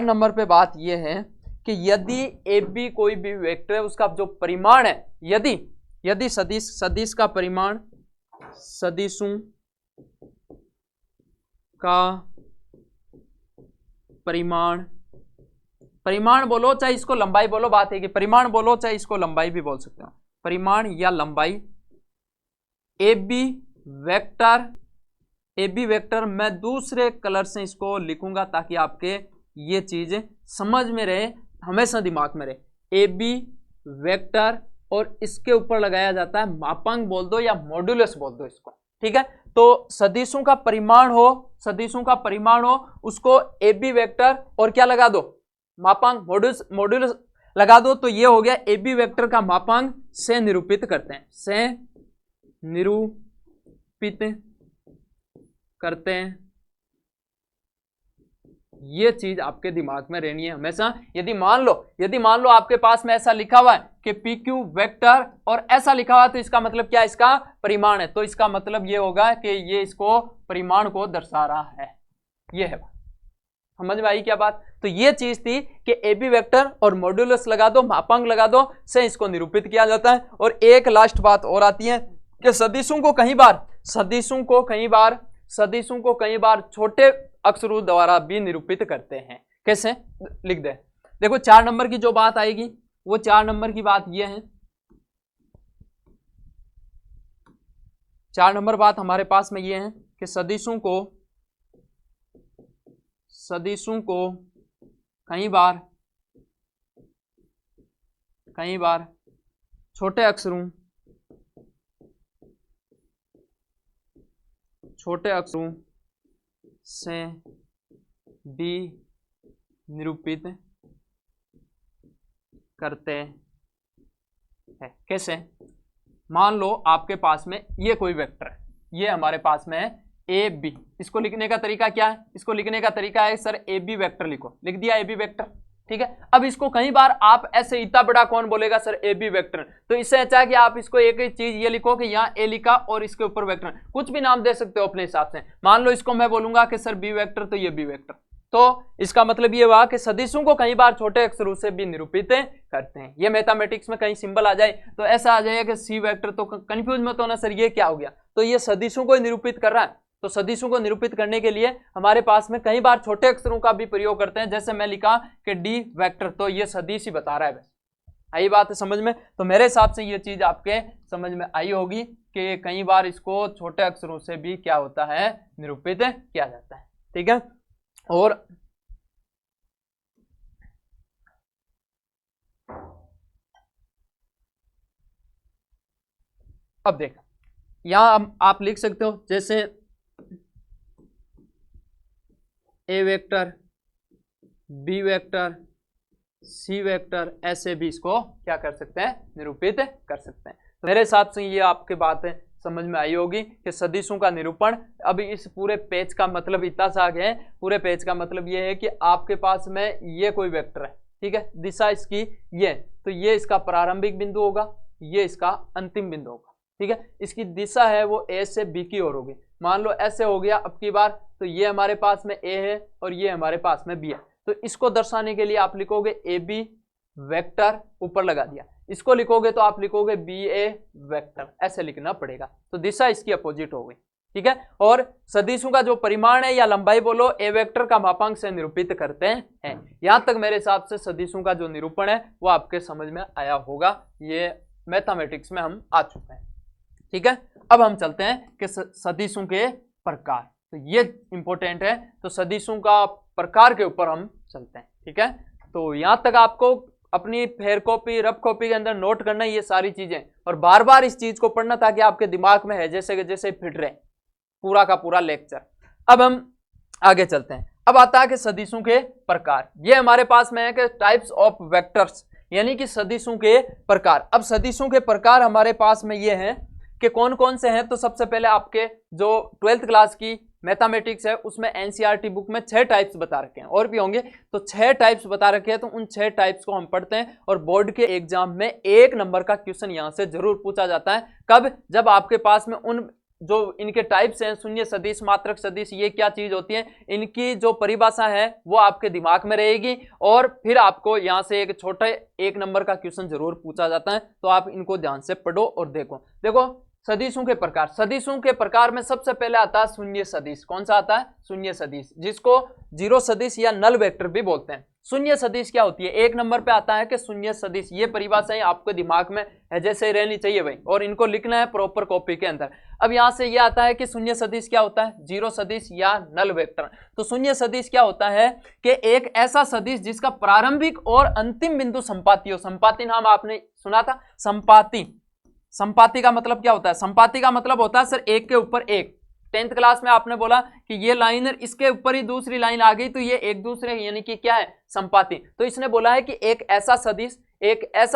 नंबर पे बात ये है कि यदि ए बी कोई भी वेक्टर है, उसका जो परिमाण है, यदि सदिश का परिमाण, सदिशों का परिमाण बोलो चाहे इसको लंबाई बोलो, बात है कि परिमाण बोलो चाहे इसको लंबाई भी बोल सकते हो, परिमाण या लंबाई ए बी वेक्टर मैं दूसरे कलर से इसको लिखूंगा ताकि आपके ये चीज समझ में रहे, हमेशा दिमाग में रहे। ए बी वेक्टर और इसके ऊपर लगाया जाता है मापांक बोल दो या मॉड्यूलस बोल दो इसको, ठीक है। तो सदिशों का परिमाण हो उसको ए बी वेक्टर और क्या लगा दो? मापांक, मॉड्यूलस लगा दो। तो ये हो गया ए बी वेक्टर का मापांक से निरूपित करते हैं, ये चीज आपके दिमाग में रहनी है हमेशा। यदि मान लो आपके पास में ऐसा लिखा हुआ है कि पी क्यू वेक्टर और ऐसा लिखा हुआ है, तो इसका मतलब क्या? इसका परिमाण है। तो इसका मतलब ये होगा कि ये इसको परिमाण को दर्शा रहा है। ये है बात, समझ में आई क्या बात? तो ये चीज थी कि ए बी वेक्टर और मॉड्यूलस लगा दो, मापांक लगा दो, से इसको निरूपित किया जाता है। और एक लास्ट बात और आती है कि सदिशों को कई बार छोटे अक्षरों द्वारा भी निरूपित करते हैं। कैसे? लिख दे। देखो 4 नंबर की जो बात आएगी, वो 4 नंबर की बात ये है, 4 नंबर बात हमारे पास में ये है कि सदिशों को कई बार छोटे अक्षरों से भी निरूपित करते हैं। कैसे? मान लो आपके पास में ये कोई वेक्टर है, ये हमारे पास में है ए बी। इसको लिखने का तरीका क्या है? इसको लिखने का तरीका है सर ए बी वेक्टर लिखो, लिख दिया ए बी वेक्टर, ठीक है। अब इसको कई बार आप ऐसे इतना बड़ा कौन बोलेगा सर ए बी वेक्टर, तो इससे अच्छा है कि आप इसको एक ही चीज ये लिखो कि यहाँ ए लिखा और इसके ऊपर वेक्टर, कुछ भी नाम दे सकते हो अपने हिसाब से। मान लो इसको मैं बोलूंगा कि सर बी वेक्टर, तो ये बी वेक्टर, तो इसका मतलब ये हुआ कि सदिशों को कई बार छोटे अक्षरों से भी निरूपित करते हैं। ये मैथमेटिक्स में कहीं सिंबल आ जाए तो ऐसा आ जाएगा कि सी वेक्टर, तो कंफ्यूज मत होना सर ये क्या हो गया, तो ये सदिशों को निरूपित कर रहा है। तो सदिशों को निरूपित करने के लिए हमारे पास में कई बार छोटे अक्षरों का भी प्रयोग करते हैं, जैसे मैं लिखा कि डी वेक्टर, तो ये सदिश ही बता रहा है। आई बात है समझ में? तो मेरे हिसाब से ये चीज आपके समझ में आई होगी कि कई बार इसको छोटे अक्षरों से भी क्या होता है, निरूपित किया जाता है। ठीक है, और अब देखो यहां आप लिख सकते हो जैसे ए vector, B vector, C vector, ऐसे भी इसको क्या कर सकते हैं, निरूपित कर सकते हैं। तो मेरे हिसाब से ये आपके बात है समझ में आई होगी कि सदिशों का निरूपण। अभी इस पूरे पेज का मतलब इतना सा आगे है, पूरे पेज का मतलब ये है कि आपके पास में ये कोई वेक्टर है, ठीक है, दिशा इसकी ये, तो ये इसका प्रारंभिक बिंदु होगा, ये इसका अंतिम बिंदु होगा। ठीक है, इसकी दिशा है वो ए से बी की ओर होगी। मान लो ऐसे हो गया अब की बार, तो ये हमारे पास में ए है और ये हमारे पास में बी है। तो इसको दर्शाने के लिए आप लिखोगे ए बी वेक्टर, ऊपर लगा दिया। इसको लिखोगे तो आप लिखोगे बी ए वेक्टर, ऐसे लिखना पड़ेगा। तो दिशा इसकी अपोजिट हो गई। ठीक है, और सदिशों का जो परिमाण है या लंबाई बोलो, ए वेक्टर का मापांक से निरूपित करते हैं। यहां तक मेरे हिसाब से सदिशों का जो निरूपण है वो आपके समझ में आया होगा। ये मैथमेटिक्स में हम आ चुके हैं। ठीक है, अब हम चलते हैं कि सदिशों के प्रकार, तो ये इंपॉर्टेंट है। तो सदिशों का प्रकार के ऊपर हम चलते हैं। ठीक है, तो यहां तक आपको अपनी फेयर कॉपी, रफ कॉपी के अंदर नोट करना ये सारी चीजें, और बार बार इस चीज को पढ़ना ताकि आपके दिमाग में है जैसे जैसे फिट रहे पूरा का पूरा लेक्चर। अब हम आगे चलते हैं। अब आता है कि सदिशों के प्रकार। ये हमारे पास में है कि टाइप्स ऑफ वेक्टर्स, यानी कि सदिशों के प्रकार। अब सदिशों के प्रकार हमारे पास में ये हैं कि कौन कौन से हैं। तो सबसे पहले आपके जो 12th क्लास की मैथमेटिक्स है उसमें एनसीईआरटी बुक में 6 टाइप्स बता रखे हैं, और भी होंगे, तो 6 टाइप्स बता रखे हैं। तो उन 6 टाइप्स को हम पढ़ते हैं, और बोर्ड के एग्जाम में 1 नंबर का क्वेश्चन यहां से जरूर पूछा जाता है। कब? जब आपके पास में उन जो इनके टाइप्स हैं, शून्य सदिश, मात्रक सदिश, ये क्या चीज होती है, इनकी जो परिभाषा है वो आपके दिमाग में रहेगी, और फिर आपको यहां से एक छोटा 1 नंबर का क्वेश्चन जरूर पूछा जाता है। तो आप इनको ध्यान से पढ़ो और देखो सदिशों के प्रकार। सदिशों के प्रकार में सबसे पहले आता है शून्य सदिश। कौन सा आता है? शून्य सदिश, जिसको जीरो सदिश या नल वेक्टर भी बोलते हैं। शून्य सदिश क्या होती है? 1 नंबर पे आता है कि शून्य सदिश, ये परिभाषाएं आपके दिमाग में है जैसे रहनी चाहिए भाई, और इनको लिखना है प्रॉपर कॉपी के अंदर। अब यहां से ये आता है कि शून्य सदिश क्या होता है? जीरो सदिश या नल वेक्टर। तो शून्य सदिश क्या होता है कि एक ऐसा सदिश जिसका प्रारंभिक और अंतिम बिंदु संपाती हो। संपाती नाम आपने सुना था? संपाती, संपाती का मतलब क्या होता है? संपाती का मतलब होता है सर एक के ऊपर एक। 10th क्लास में आपने बोला कि ये लाइन इसके ऊपर ही दूसरी लाइन आ गई तो ये एक दूसरे यानी कि क्या है? संपाती। तो इसने बोला है कि एक ऐसा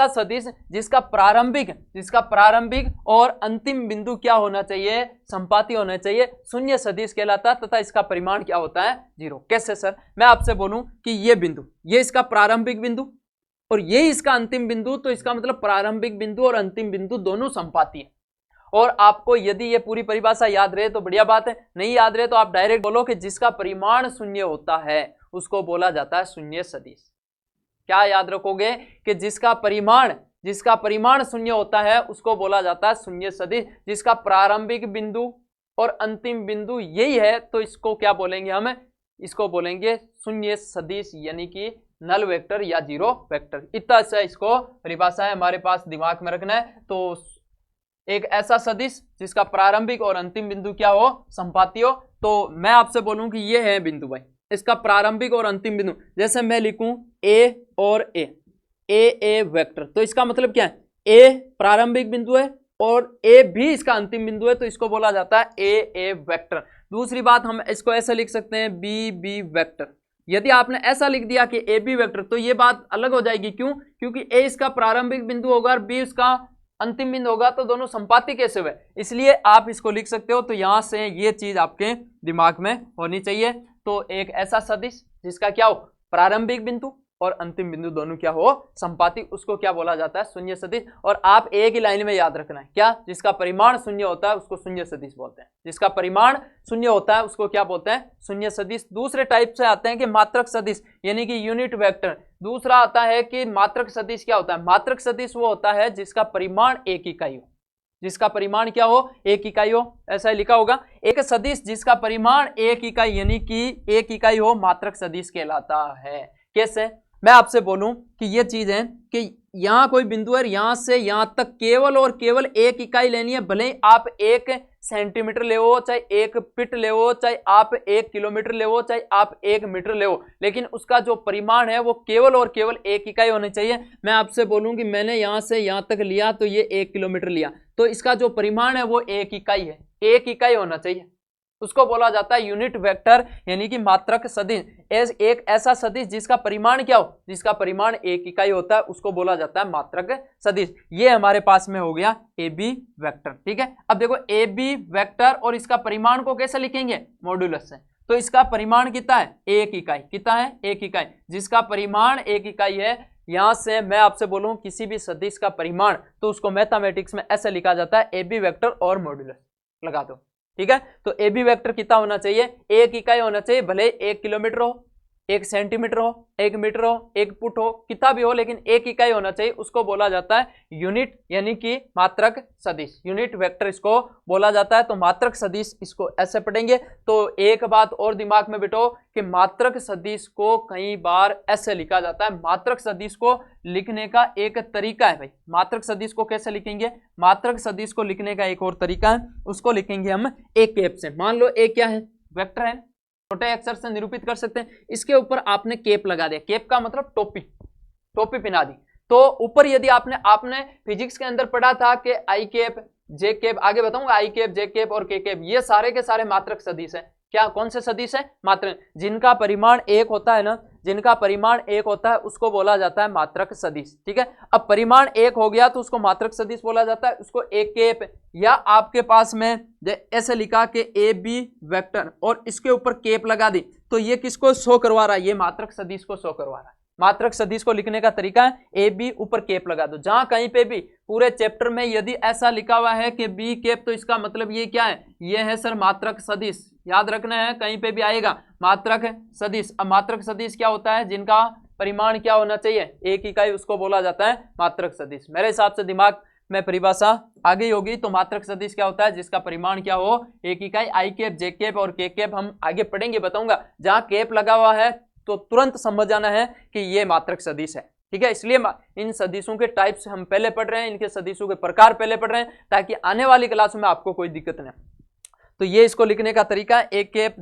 सदिश जिसका प्रारंभिक और अंतिम बिंदु क्या होना चाहिए? संपाती होना चाहिए, शून्य सदिश कहलाता है, तथा इसका परिमाण क्या होता है? 0। कैसे सर? मैं आपसे बोलूं कि ये बिंदु, ये इसका प्रारंभिक बिंदु और ये इसका अंतिम बिंदु, तो इसका मतलब प्रारंभिक बिंदु और अंतिम बिंदु दोनों संपाती है। और आपको यदि ये पूरी परिभाषा याद रहे तो बढ़िया बात है, नहीं याद रहे तो आप डायरेक्ट बोलो कि जिसका परिमाण शून्य होता है उसको बोला जाता है शून्य सदिश। क्या याद रखोगे? कि जिसका परिमाण शून्य होता है उसको बोला जाता है शून्य सदिश। जिसका प्रारंभिक बिंदु और अंतिम बिंदु यही है तो इसको क्या बोलेंगे? हम इसको बोलेंगे शून्य सदिश, यानी कि नल वेक्टर या जीरो वेक्टर। इतना सा इसको परिभाषा है हमारे पास दिमाग में रखना है। तो एक ऐसा सदिश जिसका प्रारंभिक और अंतिम बिंदु क्या हो? संपाती हो। तो मैं आपसे बोलूं कि ये है बिंदु भाई, इसका प्रारंभिक और अंतिम बिंदु, जैसे मैं लिखूं ए और ए वेक्टर, तो इसका मतलब क्या है? ए प्रारंभिक बिंदु है और ए भी इसका अंतिम बिंदु है, तो इसको बोला जाता है ए वेक्टर। दूसरी बात, हम इसको ऐसे लिख सकते हैं बी वेक्टर। यदि आपने ऐसा लिख दिया कि ए बी वेक्टर तो ये बात अलग हो जाएगी। क्यों? क्योंकि ए इसका प्रारंभिक बिंदु होगा और बी उसका अंतिम बिंदु होगा, तो दोनों संपाती कैसे हुए? इसलिए आप इसको लिख सकते हो। तो यहां से ये चीज आपके दिमाग में होनी चाहिए। तो एक ऐसा सदिश जिसका क्या हो? प्रारंभिक बिंदु और अंतिम बिंदु दोनों क्या हो? संपाती, उसको क्या बोला जाता है? शून्य सदिश। और आप एक ही लाइन में याद रखना है क्या? जिसका परिमाण शून्य होता है उसको शून्य सदिश बोलते हैं। जिसका परिमाण शून्य होता है उसको क्या बोलते हैं? शून्य सदिश। दूसरे टाइप से आते हैं कि मात्रक सदिश, यानी कि यूनिट वेक्टर। दूसरा आता है कि मात्रक सदिश क्या होता है? मात्रक सदिश वो होता है जिसका परिमाण एक इकाई हो। जिसका परिमाण क्या हो, 1 इकाई हो, ऐसा लिखा होगा। एक सदिश जिसका परिमाण 1 इकाई यानी कि 1 इकाई हो मात्रक सदिश कहलाता है। कैसे, मैं आपसे बोलूं कि ये चीज है कि यहाँ कोई बिंदु है, यहां से यहां तक केवल और केवल 1 इकाई लेनी है, भले ही आप 1 सेंटीमीटर ले हो, चाहे 1 फीट ले हो, चाहे आप 1 किलोमीटर ले हो, चाहे आप 1 मीटर ले हो, लेकिन उसका जो परिमाण है वो केवल और केवल 1 इकाई होनी चाहिए। मैं आपसे बोलूं कि मैंने यहां से यहां तक लिया तो ये 1 किलोमीटर लिया, तो इसका जो परिमाण है वो 1 इकाई है, 1 इकाई होना चाहिए, उसको बोला जाता है यूनिट वेक्टर यानी कि मात्रक सदिश। एक ऐसा सदिश जिसका परिमाण क्या हो, जिसका परिमाण 1 इकाई होता है, उसको बोला जाता है मात्रक सदिश। ये हमारे पास में हो गया ए बी वेक्टर। ठीक है, अब देखो ए बी वेक्टर और इसका परिमाण को कैसे लिखेंगे, मॉड्यूलस से। तो इसका परिमाण कितना है, 1 इकाई, कितना है, 1 इकाई, जिसका परिमाण 1 इकाई है। यहां से मैं आपसे बोलूं किसी भी सदिश का परिमाण, तो उसको मैथमेटिक्स में ऐसे लिखा जाता है ए बी वेक्टर और मॉड्यूलस लगा दो। ठीक है, तो ए बी वेक्टर कितना होना चाहिए, 1 इकाई होना चाहिए, भले 1 किलोमीटर हो, 1 सेंटीमीटर हो, 1 मीटर हो, 1 फुट हो, कितना भी हो, लेकिन 1 इकाई होना चाहिए, उसको बोला जाता है यूनिट यानी कि मात्रक सदिश, यूनिट वेक्टर इसको बोला जाता है। तो मात्रक सदिश इसको ऐसे पढ़ेंगे। तो एक बात और दिमाग में बिठो कि मात्रक सदिश को कई बार ऐसे लिखा जाता है। मात्रक सदिश को लिखने का एक तरीका है भाई, मात्रक सदिश को कैसे लिखेंगे, मात्रक सदिश को लिखने का एक और तरीका है, उसको लिखेंगे हम एक कैप से। मान लो ए क्या है, वेक्टर है, छोटे अक्षर से निरूपित कर सकते हैं। इसके ऊपर आपने केप लगा दिया, केप का मतलब टोपी, टोपी पहना दी। तो ऊपर यदि आपने फिजिक्स के अंदर पढ़ा था कि आई केप, जे केप, आगे बताऊंगा, आई केप, जे केप और के केप, ये सारे के सारे मात्रक सदिश है। क्या, कौन से सदिश है, मात्रक, जिनका परिमाण 1 होता है ना, जिनका परिमाण 1 होता है उसको बोला जाता है मात्रक सदिश। ठीक है, अब परिमाण 1 हो गया तो उसको मात्रक सदिश बोला जाता है, उसको एक केप, या आपके पास में ऐसे लिखा कि ए बी वेक्टर और इसके ऊपर केप लगा दी, तो ये किसको शो करवा रहा है, ये मात्रक सदिश को शो करवा रहा है। मात्रक सदिश को लिखने का तरीका है ए बी ऊपर केप लगा दो। जहां कहीं पे भी पूरे चैप्टर में यदि ऐसा लिखा हुआ है कि बी केप, तो इसका मतलब ये क्या है, ये है सर मात्रक सदिश, याद रखना है, कहीं पे भी आएगा मात्रक सदिश। अब मात्रक सदिश क्या होता है, जिनका परिमाण क्या होना चाहिए, 1 इकाई, उसको बोला जाता है मात्रक सदिश। मेरे हिसाब से दिमाग में परिभाषा आ गई होगी। तो मात्रक सदिश क्या होता है, जिसका परिमाण क्या हो, 1 इकाई। आई केप, जे केप और के केप हम आगे पढ़ेंगे, बताऊंगा। जहां केप लगा हुआ है तो तुरंत समझ जाना है कि ये मात्रक सदिश है। ठीक है, इसलिए इन सदिशों के टाइप्स हम पहले पढ़ रहे हैं, इनके सदिशों के प्रकार पहले पढ़ रहे हैं, ताकि आने वाली क्लास में आपको कोई दिक्कत नहीं। तो ये इसको लिखने का तरीका है, एक केप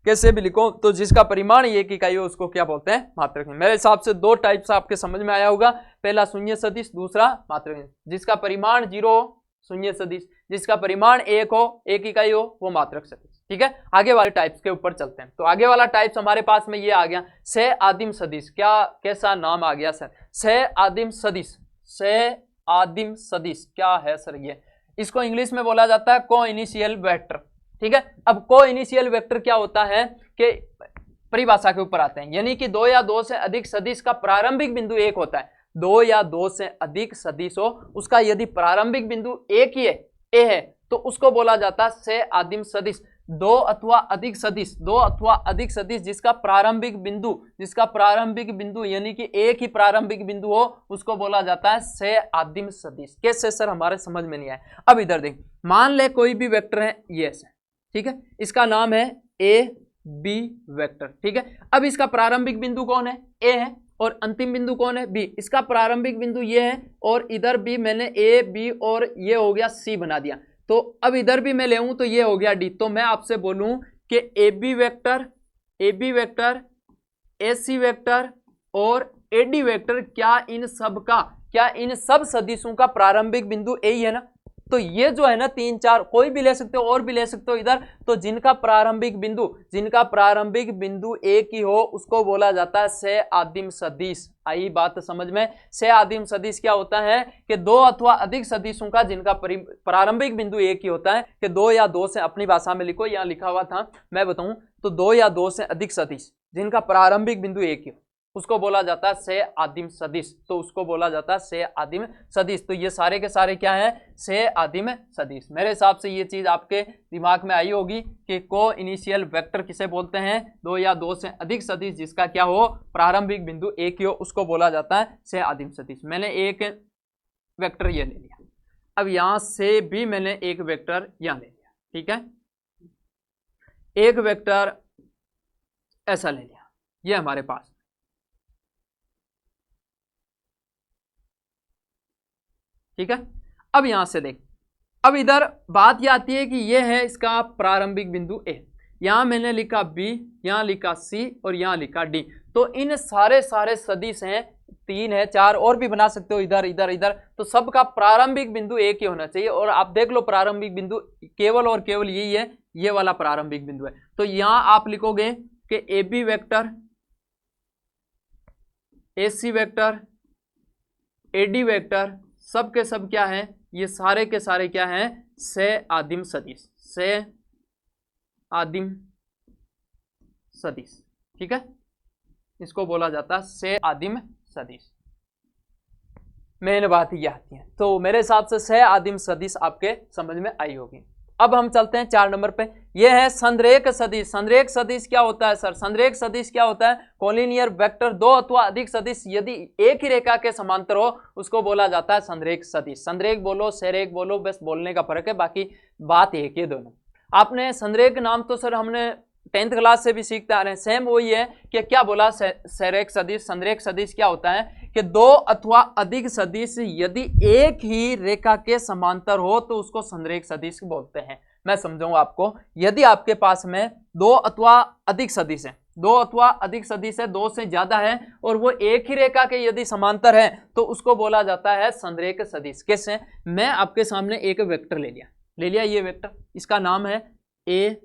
कैसे भी लिखो, तो जिसका परिमाण 1 इकाई हो उसको क्या बोलते हैं, मात्रक। मेरे हिसाब से 2 टाइप्स आपके समझ में आया होगा, पहला शून्य सदिश, दूसरा मात्रक। जिसका परिमाण 0 हो शून्य सदिश, जिसका परिमाण 1 हो, 1 इकाई हो, वो मात्रक सदिश। ठीक है, आगे वाले टाइप्स के ऊपर चलते हैं। तो आगे वाला टाइप्स हमारे पास में ये आ गया, सह आदिम सदिश। क्या, कैसा नाम आ गया सर, सह आदिम सदिश। सह आदिम सदिश क्या है सर, ये इसको इंग्लिश में बोला जाता है को इनिशियल वेक्टर। ठीक है, अब को इनिशियल वेक्टर क्या होता है कि परिभाषा के ऊपर आते हैं, यानी कि 2 या 2 से अधिक सदिश का प्रारंभिक बिंदु 1 होता है। 2 या 2 से अधिक सदिश हो, उसका यदि प्रारंभिक बिंदु 1 ही है, ए है, तो उसको बोला जाता है सह आदिम सदिश। 2 अथवा अधिक सदिश, 2 अथवा अधिक सदिश जिसका प्रारंभिक बिंदु यानी कि एक ही प्रारंभिक बिंदु हो, उसको बोला जाता है सह आदिम सदिश। कैसे सर, हमारे समझ में नहीं आया। अब इधर देख, मान ले कोई भी वेक्टर है ये ऐसे, ठीक है, इसका नाम है ए बी वेक्टर। ठीक है, अब इसका प्रारंभिक बिंदु कौन है, ए है, और अंतिम बिंदु कौन है, बी। इसका प्रारंभिक बिंदु ये है, और इधर भी मैंने ए बी और ये हो गया सी बना दिया। तो अब इधर भी मैं ले तो ये हो गया डी। तो मैं आपसे बोलूं कि A B vector, A C vector और ए डी वेक्टर, क्या इन सब सदिशों का प्रारंभिक बिंदु ए ही है ना। तो ये जो है ना 3 4 कोई भी ले सकते हो और भी ले सकते हो इधर। तो जिनका प्रारंभिक बिंदु एक ही हो उसको बोला जाता है सह आदिम सदिश। आई बात समझ में। सह आदिम सदिश क्या होता है कि 2 अथवा अधिक सदिशों का जिनका प्रारंभिक बिंदु एक ही होता है, कि 2 या 2 से, अपनी भाषा में लिखो, यहाँ लिखा हुआ था मैं बताऊं, तो 2 या 2 से अधिक सदिश जिनका प्रारंभिक बिंदु एक ही हो उसको बोला जाता है सह आदिम सदिश। तो उसको बोला जाता है सह आदिम सदिश। तो ये सारे के सारे क्या है, सह आदिम सदिश। मेरे हिसाब से ये चीज आपके दिमाग में आई होगी कि को इनिशियल वेक्टर किसे बोलते हैं, 2 या 2 से अधिक सदिश जिसका क्या हो, प्रारंभिक बिंदु एक ही हो, उसको बोला जाता है सह आदिम सदिश। मैंने एक वेक्टर ये ले लिया। अब यहां से भी मैंने एक वेक्टर यहां ले लिया, ठीक है, एक वेक्टर ऐसा ले लिया, ये हमारे पास, ठीक है। अब यहां से देख, अब इधर बात यह आती है कि ये है इसका प्रारंभिक बिंदु ए, यहां मैंने लिखा बी, यहां लिखा सी और यहां लिखा डी, तो इन सारे सदिश हैं, 3 है, 4 और भी बना सकते हो, इधर इधर इधर, तो सबका प्रारंभिक बिंदु एक ही होना चाहिए। और आप देख लो प्रारंभिक बिंदु केवल और केवल यही है, ये वाला प्रारंभिक बिंदु है। तो यहां आप लिखोगे कि A B vector, A C vector, A D vector, सब के सब क्या है, ये सारे के सारे क्या हैं, सह आदिम सदिश, सह आदिम सदिश, ठीक है, इसको बोला जाता है सह आदिम सदिश। मेन बात ये आती है, तो मेरे हिसाब से सह आदिम सदिश आपके समझ में आई होगी। अब हम चलते हैं 4 नंबर पे, ये है संरेख सदिश। संरेख सदिश क्या होता है सर? संरेख सदिश क्या होता है? कॉलिनियर वेक्टर, 2 अथवा अधिक सदिश यदि एक ही रेखा के समांतर हो उसको बोला जाता है संरेख सदिश। संरेख बोलो, सहरेख बोलो, बस बोलने का फर्क है, बाकी बात एक ही दोनों। आपने संरेख नाम तो सर हमने 10th क्लास से भी सीखते आ रहे हैं, सेम वही है कि क्या बोला, सहरेख सदिश। संरेख सदिश क्या होता है कि 2 अथवा अधिक सदिश यदि एक ही रेखा के समांतर हो तो उसको संरेख सदिश बोलते हैं। मैं समझाऊंगा आपको, यदि आपके पास में 2 अथवा अधिक सदिश है, 2 अथवा अधिक सदिश है, 2 से ज्यादा है, और वो एक ही रेखा के यदि समांतर है तो उसको बोला जाता है संरेख सदिश। कैसे? मैं आपके सामने एक वेक्टर ले लिया ये वेक्टर, इसका नाम है ए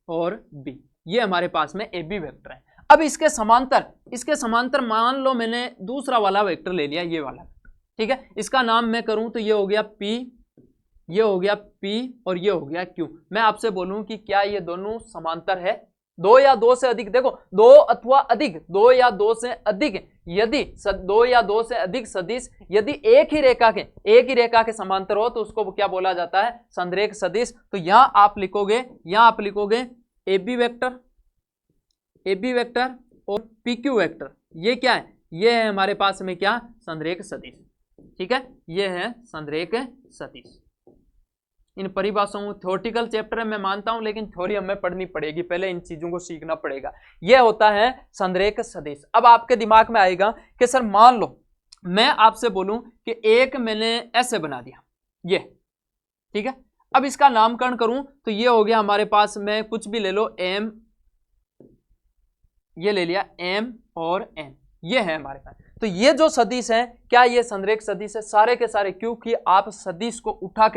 और बी, ये हमारे पास में ए बी वेक्टर है। अब इसके समांतर मान लो मैंने दूसरा वाला वेक्टर ले लिया, ये वाला, ठीक है, इसका नाम मैं करूं तो ये हो गया पी, ये हो गया पी और ये हो गया क्यू। मैं आपसे बोलूं कि क्या ये दोनों समांतर है? 2 या 2 से अधिक, देखो 2 अथवा अधिक, 2 या 2 से अधिक, यदि 2 या 2 से अधिक सदिश यदि एक ही रेखा के समांतर हो तो उसको क्या बोला जाता है? संरेख सदिश। तो यहां आप लिखोगे ए बी वेक्टर और पी क्यू वेक्टर, ये क्या है? ये है हमारे पास में क्या? संरेख सदिश, ठीक है, ये है संरेख सदिश। इन परिभाषाओं, थ्योरेटिकल चैप्टर है मैं मानता हूं, लेकिन थ्योरी हमें पढ़नी पड़ेगी, पहले इन चीजों को सीखना पड़ेगा। यह होता है संरेख सदिश। अब आपके दिमाग में आएगा कि सर मान लो मैं आपसे बोलूं कि एक मैंने ऐसे बना दिया, ये, ठीक है, अब इसका नामकरण करूं तो ये हो गया हमारे पास में, कुछ भी ले लो, एम, ये ले लिया एम और एन, ये है हमारे पास। तो ये जो सदिश है, क्या ये संरेख सदिश है? सारे के सारे, क्योंकि आप सदिश को उठा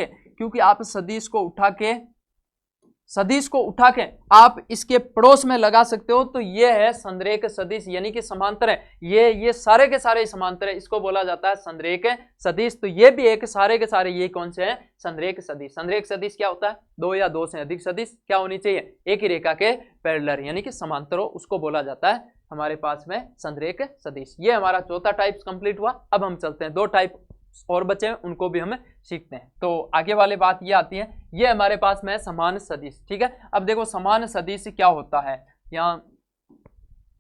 के आप इसके पड़ोस में लगा सकते हो, तो ये है संरेख सदिश, यानी कि समांतर है, ये सारे के सारे समांतर है, इसको बोला जाता है संरेख सदिश। तो ये भी एक सारे के सारे, ये कौन से हैं? संरेख सदिश। संरेख सदिश क्या होता है? 2 या 2 से अधिक सदिश क्या होनी चाहिए? एक ही रेखा के पैरेलल, यानी कि समांतर हो, उसको बोला जाता है हमारे पास में संरेख सदिश। ये हमारा चौथा टाइप कंप्लीट हुआ। अब हम चलते हैं, 2 टाइप और बचे हैं, उनको भी हम सीखते हैं। तो आगे वाली बात ये आती है, ये हमारे पास में समान सदिश, ठीक है। अब देखो समान सदिश क्या होता है, यहाँ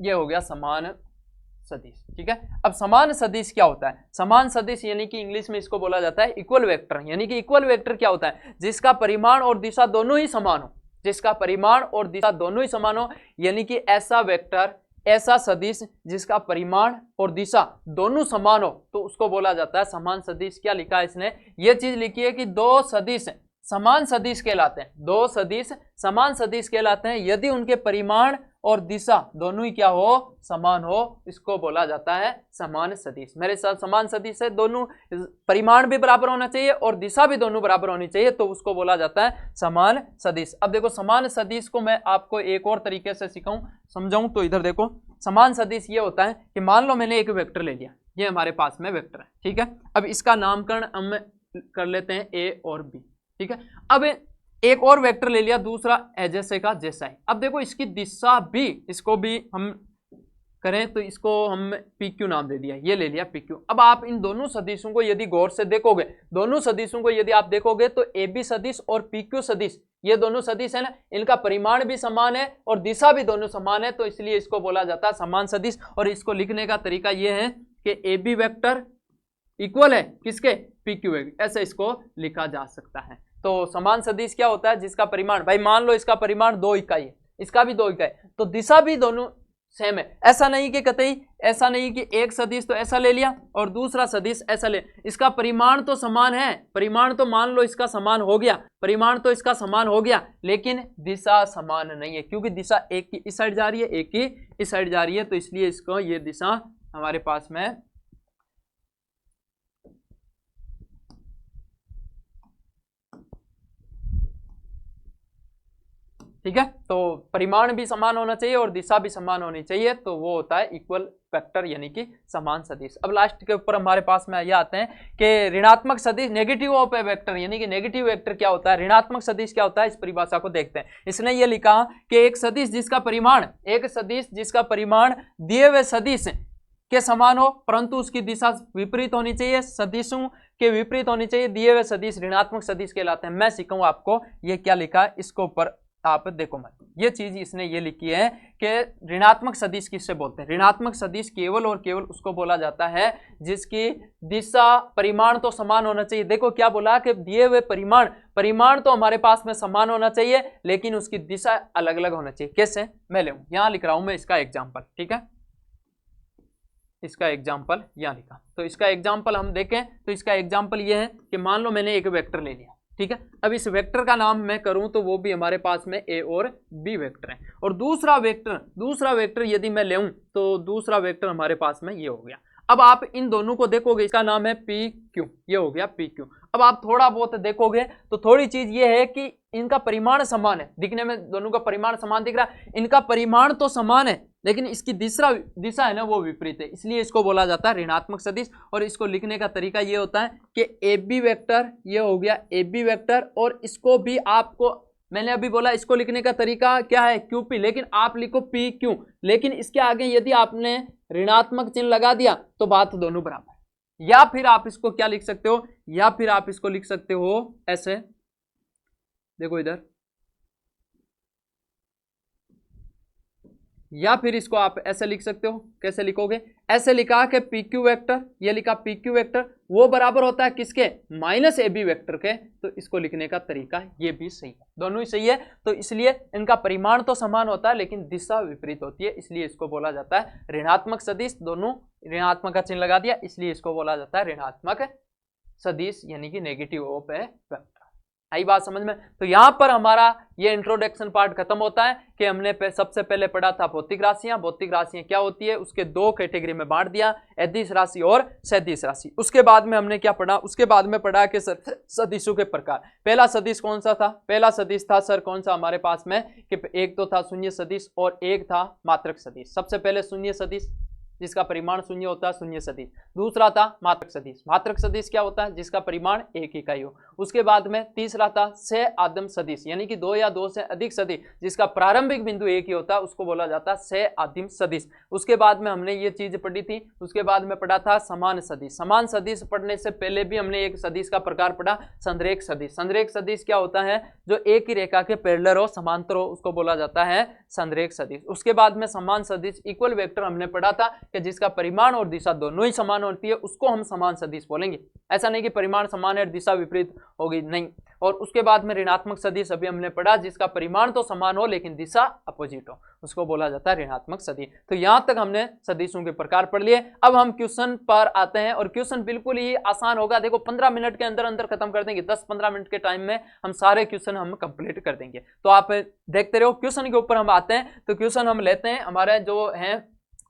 ये हो गया समान सदिश, ठीक है। अब समान सदिश क्या होता है? समान सदिश यानी कि इंग्लिश में इसको बोला जाता है इक्वल वेक्टर। यानी कि इक्वल वेक्टर क्या होता है? जिसका परिमाण और दिशा दोनों ही समान हो, जिसका परिमाण और दिशा दोनों ही समान हो, यानी कि ऐसा वेक्टर, ऐसा सदिश जिसका परिमाण और दिशा दोनों समान हो, तो उसको बोला जाता है समान सदिश। क्या लिखा है इसने? ये चीज लिखी है कि 2 सदिश समान सदिश कहलाते हैं, 2 सदिश समान सदिश कहलाते हैं यदि उनके परिमाण और दिशा दोनों ही क्या हो? समान हो, इसको बोला जाता है समान सदिश। मेरे साथ समान सदिश है, दोनों परिमाण भी बराबर होना चाहिए और दिशा भी दोनों बराबर होनी चाहिए, तो उसको बोला जाता है समान सदिश। अब देखो समान सदिश को मैं आपको एक और तरीके से समझाऊं तो इधर देखो, समान सदिश ये होता है कि मान लो मैंने एक वेक्टर ले लिया, ये हमारे पास में वेक्टर है, ठीक है। अब इसका नामकरण हम कर लेते हैं ए और बी, ठीक है। अब एक और वेक्टर ले लिया दूसरा, जैसे का जैसा है। अब देखो इसकी दिशा भी, इसको भी हम करें तो इसको हम पी क्यू नाम दे दिया, ये ले लिया पी क्यू। अब आप इन दोनों सदिशों को यदि गौर से देखोगे, दोनों सदिशों को यदि आप देखोगे तो ए बी सदिश और पी क्यू सदिश, ये दोनों सदिश है ना, इनका परिमाण भी समान है और दिशा भी दोनों समान है, तो इसलिए इसको बोला जाता है समान सदिश। और इसको लिखने का तरीका ये है कि ए बी वेक्टर इक्वल है किसके? PQ ऐसे इसको लिखा जा सकता है। तो समान सदिश क्या होता है? जिसका परिमाण, भाई मान लो इसका परिमाण 2 इकाई है, इसका भी 2 इकाई, तो दिशा भी दोनों सेम है। ऐसा नहीं कि कतई, ऐसा नहीं कि एक सदिश तो ऐसा ले लिया और दूसरा सदिश ऐसा ले, इसका परिमाण तो समान है, परिमाण तो मान लो इसका समान हो गया, परिमाण तो इसका समान हो गया, लेकिन दिशा समान नहीं है, क्योंकि दिशा एक की इस साइड जा रही है, एक की इस साइड जा रही है, तो इसलिए इसको ये दिशा हमारे पास में ठीक है। तो परिमाण भी समान होना चाहिए और दिशा भी समान होनी चाहिए, तो वो होता है इक्वल वेक्टर यानी कि समान सदिश। अब लास्ट के ऊपर हमारे पास में ये आते हैं कि ऋणात्मक सदिश, नेगेटिव ऑफ ए वेक्टर, यानी कि नेगेटिव वेक्टर क्या होता है, ऋणात्मक सदिश क्या होता है, इस परिभाषा को देखते हैं। इसने ये लिखा कि एक सदिश जिसका परिमाण, एक सदिश जिसका परिमाण दिए हुए सदिश के समान हो परंतु उसकी दिशा विपरीत होनी चाहिए, सदिशों के विपरीत होनी चाहिए, दिए हुए सदिश ऋणात्मक सदिश कहलाते हैं। मैं सिखाऊं आपको ये क्या लिखा है, इसको ऊपर आप देखो मत, ये चीज इसने ये लिखी है कि ऋणात्मक सदिश किससे बोलते हैं। ऋणात्मक सदिश केवल और केवल उसको बोला जाता है जिसकी दिशा, परिमाण तो समान होना चाहिए। देखो क्या बोला कि दिए हुए परिमाण तो हमारे पास में समान होना चाहिए, लेकिन उसकी दिशा अलग अलग होना चाहिए। कैसे, मैं ले यहां लिख रहा हूं मैं इसका एग्जाम्पल, ठीक है, इसका एग्जाम्पल यहां लिखा। तो इसका एग्जाम्पल हम देखें तो इसका एग्जाम्पल ये है कि मान लो मैंने एक वेक्टर ले लिया, ठीक है। अब इस वेक्टर का नाम मैं करूं तो वो भी हमारे पास में ए और बी वेक्टर है, और दूसरा वेक्टर यदि मैं लेऊं तो दूसरा वेक्टर हमारे पास में ये हो गया। अब आप इन दोनों को देखोगे, इसका नाम है पी क्यू, ये हो गया पी क्यू। अब आप थोड़ा बहुत देखोगे तो थोड़ी चीज ये है कि इनका परिमाण समान है, दिखने में दोनों का परिमाण समान दिख रहा है, इनका परिमाण तो समान है लेकिन इसकी दिशा है ना वो विपरीत है, इसलिए इसको बोला जाता है ऋणात्मक सदिश। और इसको लिखने का तरीका ये होता है कि ए बी वेक्टर, ये हो गया ए बी वेक्टर, और इसको भी आपको मैंने अभी बोला इसको लिखने का तरीका क्या है, क्यू पी, लेकिन आप लिखो पी क्यू, लेकिन इसके आगे यदि आपने ऋणात्मक चिन्ह लगा दिया तो बात दोनों बराबर है। या फिर आप इसको क्या लिख सकते हो, या फिर आप इसको लिख सकते हो ऐसे, देखो इधर, या फिर इसको आप ऐसे लिख सकते हो। कैसे लिखोगे, ऐसे लिखा कि पी क्यू वेक्टर, ये लिखा पी क्यू वेक्टर, वो बराबर होता है किसके, माइनस ए बी वेक्टर के। तो इसको लिखने का तरीका ये भी सही है, दोनों ही सही है। तो इसलिए इनका परिमाण तो समान होता है लेकिन दिशा विपरीत होती है, इसलिए इसको बोला जाता है ऋणात्मक सदिश। दोनों ऋणात्मक का चिन्ह लगा दिया, इसलिए इसको बोला जाता है ऋणात्मक सदिश यानी कि नेगेटिव ऑफ ए वेक्टर। आई बात समझ में। तो यहां पर हमारा ये इंट्रोडक्शन पार्ट खत्म होता है कि हमने सबसे पहले पढ़ा था भौतिक राशियां। भौतिक राशियां क्या होती है, उसके दो कैटेगरी में बांट दिया, अदिश राशि और सदिश राशि। उसके बाद में हमने क्या पढ़ा, उसके बाद में पढ़ा कि सदिशों के प्रकार। पहला सदिश कौन सा था, पहला सदिश था सर कौन सा हमारे पास में, कि एक तो था शून्य सदिश और एक था मात्रक सदिश। सबसे पहले शून्य सदिश जिसका परिमाण शून्य होता है, शून्य सदिश। दूसरा था मात्रक सदिश। मात्रक सदिश क्या होता है, जिसका परिमाण एक इकाई हो। उसके बाद में तीसरा था सह आदिम सदिश, यानी कि दो या दो से अधिक सदिश जिसका प्रारंभिक बिंदु एक ही होता है, उसको बोला जाता है सह आदिम सदिश। उसके बाद में हमने ये चीज पढ़ी थी। उसके बाद में पढ़ा था समान सदिश। समान सदिश पढ़ने से पहले भी हमने एक सदिश का प्रकार पढ़ा, संरेख सदिश। संरेख सदिश क्या होता है, जो एक ही रेखा के पैरेलल हो, समांतर हो, उसको बोला जाता है संरेख सदिश। उसके बाद में समान सदिश, इक्वल वेक्टर हमने पढ़ा था कि जिसका परिमाण और दिशा दोनों ही समान होती है, उसको हम समान सदिश बोलेंगे। ऐसा नहीं कि परिमाण समान है और दिशा विपरीत होगी, नहीं। और उसके बाद में ऋणात्मक सदिश अभी हमने पढ़ा, जिसका परिमाण तो समान हो लेकिन दिशा अपोजिट हो, उसको बोला जाता है ऋणात्मक सदिश। तो यहां तक हमने सदिशों के प्रकार पढ़ लिए। अब हम क्वेश्चन पर आते हैं, और क्वेश्चन बिल्कुल ही आसान होगा। देखो 15 मिनट के अंदर अंदर खत्म कर देंगे, 10-15 मिनट के टाइम में हम सारे क्वेश्चन हम कंप्लीट कर देंगे। तो आप देखते रहो। क्वेश्चन के ऊपर हम आते हैं, तो क्वेश्चन हम लेते हैं हमारे जो है,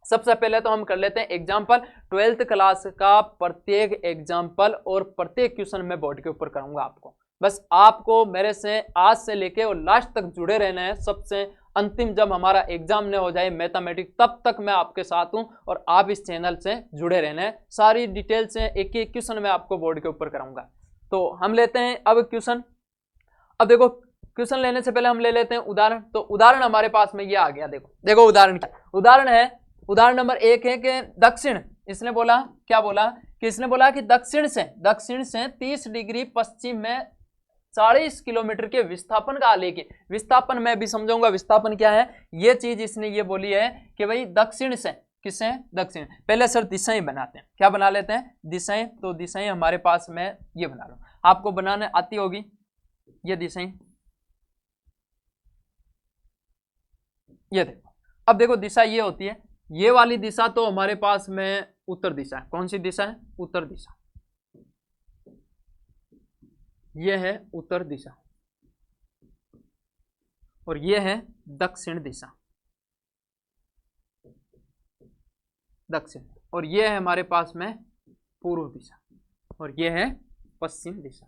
सबसे पहले तो हम कर लेते हैं एग्जाम्पल। 12th क्लास का प्रत्येक एग्जाम्पल और प्रत्येक क्वेश्चन मैं बोर्ड के ऊपर कराऊंगा आपको। बस आपको मेरे से आज से लेके और लास्ट तक जुड़े रहना है। सबसे अंतिम जब हमारा एग्जाम न हो जाए मैथमेटिक्स, तब तक मैं आपके साथ हूं और आप इस चैनल से जुड़े रहना है। सारी डिटेल से एक एक क्वेश्चन मैं आपको बोर्ड के ऊपर कराऊंगा। तो हम लेते हैं अब क्वेश्चन। अब देखो क्वेश्चन लेने से पहले हम ले लेते हैं उदाहरण। तो उदाहरण हमारे पास में ये आ गया। देखो उदाहरण क्या, उदाहरण है, उदाहरण नंबर 1 है कि दक्षिण, इसने बोला क्या बोला कि इसने बोला कि दक्षिण से 30 डिग्री पश्चिम में 40 किलोमीटर के विस्थापन का आलेख। विस्थापन मैं भी समझाऊंगा विस्थापन क्या है। ये चीज इसने ये बोली है कि भाई दक्षिण से किसे, दक्षिण। पहले सर दिशाएं बनाते हैं, क्या बना लेते हैं, दिशाएं। तो दिशाएं हमारे पास में ये बना लो, आपको बनाने आती होगी ये दिशाएं। ये देखो, अब देखो दिशा ये होती है, ये वाली दिशा तो हमारे पास में उत्तर दिशा है। कौन सी दिशा है, उत्तर दिशा। ये है उत्तर दिशा और ये है दक्षिण दिशा, दक्षिण। और ये है हमारे पास में पूर्व दिशा और ये है पश्चिम दिशा।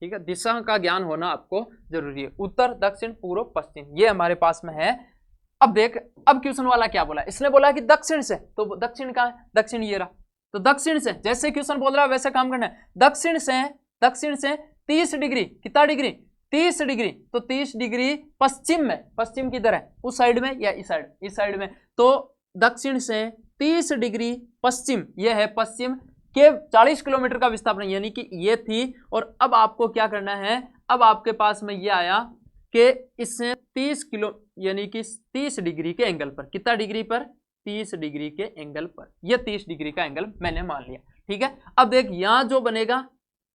ठीक है, दिशा का ज्ञान होना आपको जरूरी है। उत्तर, दक्षिण, पूर्व, पश्चिम, ये हमारे पास में है। अब देख, अब क्वेश्चन वाला क्या बोला, इसने बोला कि दक्षिण से, तो दक्षिण कहाँ है, दक्षिण ये रहा। तो दक्षिण से, जैसे क्वेश्चन बोल रहा है वैसे काम करना है। दक्षिण से 30 डिग्री, कितना डिग्री, 30 डिग्री। तो 30 डिग्री पश्चिम में, पश्चिम किधर है, उस साइड में या इस साइड, इस साइड में। तो दक्षिण से 30 डिग्री पश्चिम, ये है पश्चिम के 40 किलोमीटर का विस्थापन, यानी कि ये थी। और अब आपको क्या करना है, अब आपके पास में ये आया कि इससे 30 किलो यानी कि 30 डिग्री के एंगल पर, कितना डिग्री पर, 30 डिग्री के एंगल पर, ये 30 डिग्री का एंगल मैंने मान लिया। ठीक है, अब देख यहां जो बनेगा,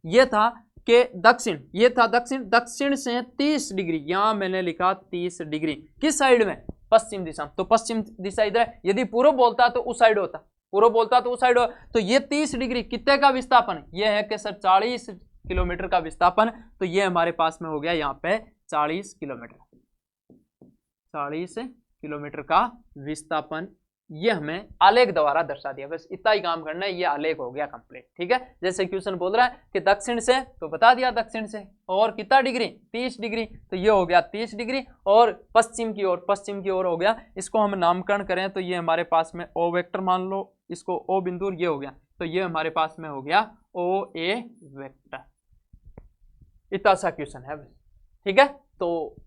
ये था कि दक्षिण, ये था दक्षिण, दक्षिण से 30 डिग्री, यहां मैंने लिखा 30 डिग्री, किस साइड में, पश्चिम दिशा। तो पश्चिम दिशा इधर है, यदि पूर्व बोलता तो उस साइड होता, पूर्व बोलता तो उस साइड हो। तो ये 30 डिग्री कितने का विस्थापन, ये है कि सर 40 किलोमीटर का विस्थापन। तो ये हमारे पास में हो गया यहाँ पे 40 किलोमीटर, 40 किलोमीटर का विस्थापन। ये हमें आलेख द्वारा दर्शा दिया, बस इतना ही काम करना है, ये आलेख हो गया कंप्लीट। ठीक है, जैसे क्वेश्चन बोल रहा है कि दक्षिण से, तो बता दिया दक्षिण से, और कितना डिग्री, 30 डिग्री। तो ये हो गया 30 डिग्री, और पश्चिम की ओर, पश्चिम की ओर हो गया। इसको हम नामकरण करें तो ये हमारे पास में ओ वेक्टर मान लो, इसको ओ बिंदु, ये हो गया। तो ये हमारे पास में हो गया ओ ए वेक्टर। इतना सा क्वेश्चन है। ठीक है, तो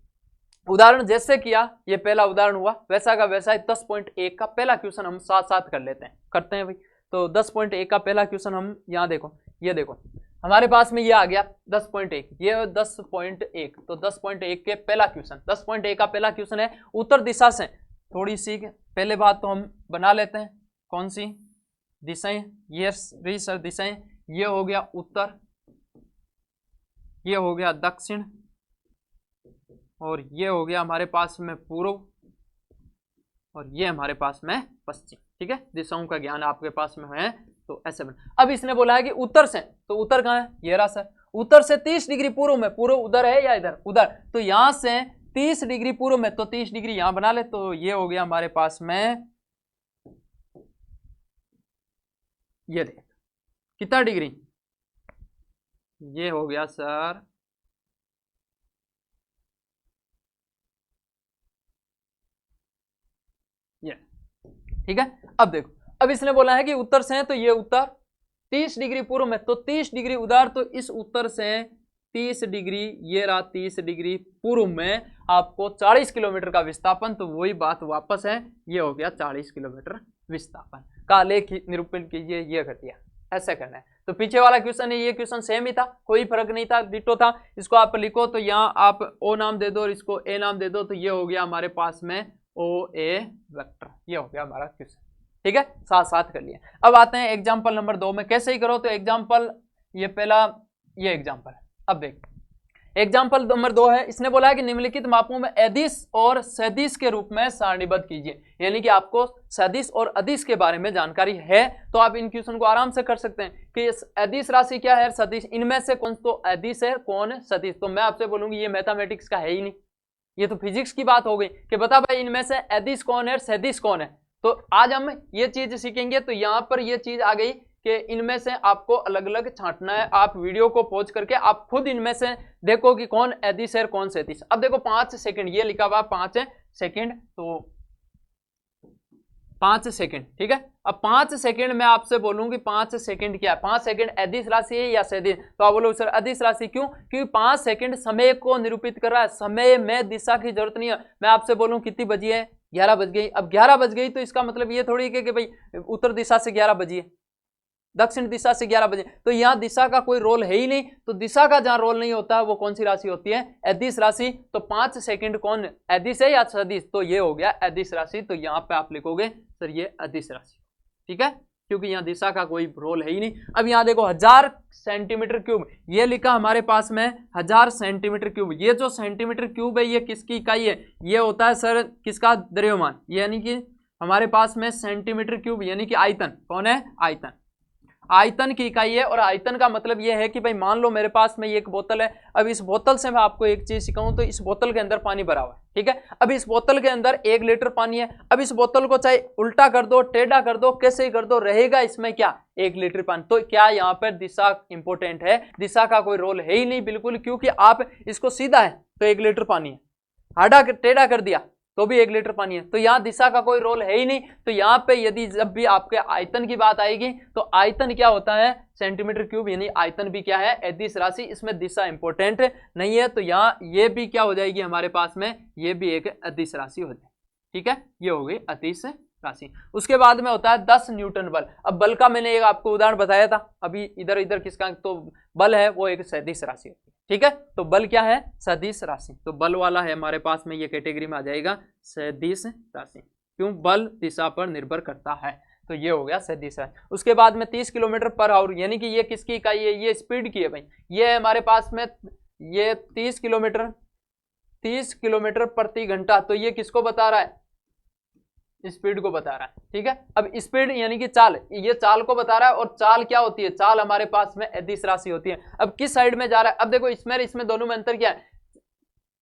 उदाहरण जैसे किया, ये पहला उदाहरण हुआ, वैसा का वैसा 10.1 का पहला क्वेश्चन हम साथ साथ कर लेते हैं, करते हैं भाई। तो 10.1 का पहला क्वेश्चन हम यहाँ देखो, ये देखो हमारे पास में ये आ गया 10.1, ये 10.1। तो 10.1 के पहला क्वेश्चन, 10.1 का पहला क्वेश्चन है उत्तर दिशा से, थोड़ी सी पहले बात तो हम बना लेते हैं, कौन सी दिशाएं, ये सर दिशाएं, ये हो गया उत्तर, ये हो गया दक्षिण, और ये हो गया हमारे पास में पूर्व, और ये हमारे पास में पश्चिम। ठीक है, दिशाओं का ज्ञान आपके पास में है, तो ऐसे बना। अब इसने बोला है कि उत्तर से, तो उत्तर कहाँ है, ये रहा सर, उत्तर से 30 डिग्री पूर्व में, पूर्व उधर है या इधर, उधर। तो यहां से 30 डिग्री पूर्व में, तो 30 डिग्री यहां बना ले। तो ये हो गया हमारे पास में, ये देख कितना डिग्री, ये हो गया सर ये। ठीक है, अब देखो, अब इसने बोला है कि उत्तर से है, तो ये उत्तर 30 डिग्री पूर्व में, तो 30 डिग्री उधर। तो इस उत्तर से 30 डिग्री, ये रहा 30 डिग्री पूर्व में, आपको 40 किलोमीटर का विस्थापन। तो वही बात वापस है, ये हो गया 40 किलोमीटर विस्थापन का आलेख निरूपण कीजिए, ये कर दिया, ऐसे करना है। तो पीछे वाला क्वेश्चन है, ये क्वेश्चन सेम ही था, कोई फर्क नहीं था, डिटो था। इसको आप लिखो, तो यहाँ आप ओ नाम दे दो और इसको ए नाम दे दो। तो ये हो गया हमारे पास में ओ ए वेक्टर, ये हो गया हमारा क्वेश्चन। ठीक है, साथ साथ कर लिए। अब आते हैं एग्जाम्पल नंबर 2 में, कैसे ही करो। तो एग्जाम्पल, ये पहला ये एग्जाम्पल, अब देख एग्जाम्पल नंबर 2 है। इसने बोला है कि निम्नलिखित मापों में अदिश और सदिश के रूप में सारणीबद्ध कीजिए, यानी कि आपको सदिश और अदिश के बारे में जानकारी है, तो आप इन क्वेश्चन को आराम से कर सकते हैं कि अदिश राशि क्या है, सदिश, इनमें से कौन तो अदिश है, कौन है सदिश। तो मैं आपसे बोलूंगी ये मैथमेटिक्स का है ही नहीं, ये तो फिजिक्स की बात हो गई कि बता भाई इनमें से अदिश कौन है, सदिश कौन है। तो आज हम ये चीज सीखेंगे। तो यहाँ पर ये चीज आ गई कि इनमें से आपको अलग अलग छांटना है। आप वीडियो को पॉज करके आप खुद इनमें से देखो कि कौन अदिश है कौन सदिश। अब देखो 5 सेकंड, ये लिखा हुआ 5 सेकंड, तो 5 सेकंड, ठीक है। अब 5 सेकंड में आपसे बोलूंगी 5 सेकंड क्या है, 5 सेकंड अदिश राशि है या सदिश। तो आप बोलो सर अदिश राशि क्यों, क्योंकि 5 सेकंड समय को निरूपित कर रहा है, समय में दिशा की जरूरत नहीं है। मैं आपसे बोलूं कितनी बजी है, 11 बज गई। अब 11 बज गई तो इसका मतलब ये थोड़ी कि भाई उत्तर दिशा से 11 बजी है, दक्षिण दिशा से 11 बजे, तो यहाँ दिशा का कोई रोल है ही नहीं। तो दिशा का जहां रोल नहीं होता वो कौन सी राशि होती है? अदिश राशि। तो 5 सेकंड कौन अदिश है या सदिश? तो ये हो गया अदिश राशि। तो यहाँ पे आप लिखोगे सर ये अदिश राशि, ठीक है, क्योंकि यहाँ दिशा का कोई रोल है ही नहीं। अब यहाँ देखो 1000 सेंटीमीटर क्यूब, ये लिखा हमारे पास में 1000 सेंटीमीटर क्यूब। ये जो सेंटीमीटर क्यूब है ये किसकी इकाई है? ये होता है सर किसका? द्रव्यमान, यानी कि हमारे पास में सेंटीमीटर क्यूब यानी कि आयतन। कौन है? आयतन। आयतन की इकाई है। और आयतन का मतलब यह है कि भाई मान लो मेरे पास में ये एक बोतल है। अब इस बोतल से मैं आपको एक चीज सिखाऊं, तो इस बोतल के अंदर पानी भरा हुआ है, ठीक है। अब इस बोतल के अंदर 1 लीटर पानी है। अब इस बोतल को चाहे उल्टा कर दो, टेढ़ा कर दो, कैसे ही कर दो, रहेगा इसमें क्या? 1 लीटर पानी। तो क्या यहाँ पर दिशा इंपोर्टेंट है? दिशा का कोई रोल है ही नहीं बिल्कुल, क्योंकि आप इसको सीधा है तो 1 लीटर पानी है, आधा टेढ़ा कर दिया तो भी 1 लीटर पानी है। तो यहाँ दिशा का कोई रोल है ही नहीं। तो यहाँ पे यदि जब भी आपके आयतन की बात आएगी तो आयतन क्या होता है? सेंटीमीटर क्यूब, यानी आयतन भी क्या है? अदिश राशि। इसमें दिशा इंपॉर्टेंट नहीं है। तो यहाँ ये भी क्या हो जाएगी हमारे पास में? ये भी एक अदिश राशि हो जाएगी, ठीक है। ये हो गई अदिश राशि। उसके बाद में होता है 10 न्यूटन बल। अब बल का मैंने एक आपको उदाहरण बताया था अभी, इधर इधर किसका? तो बल है वो एक सदिश राशि होती है, ठीक है। तो बल क्या है? सदिश राशि। तो बल वाला है हमारे पास में, ये कैटेगरी में आ जाएगा सदिश राशि। क्यों? बल दिशा पर निर्भर करता है। तो ये हो गया सदिश राशि। उसके बाद में 30 किलोमीटर पर आवर, यानी कि ये किसकी इकाई है? ये स्पीड की है भाई। ये है हमारे पास में ये 30 किलोमीटर प्रति घंटा। तो ये किसको बता रहा है? स्पीड को बता रहा है, ठीक है। अब स्पीड यानी कि चाल, ये चाल को बता रहा है। और चाल क्या होती है? चाल हमारे पास में अदिश राशि होती है। अब किस साइड में जा रहा है? अब देखो इसमें दोनों में अंतर क्या है?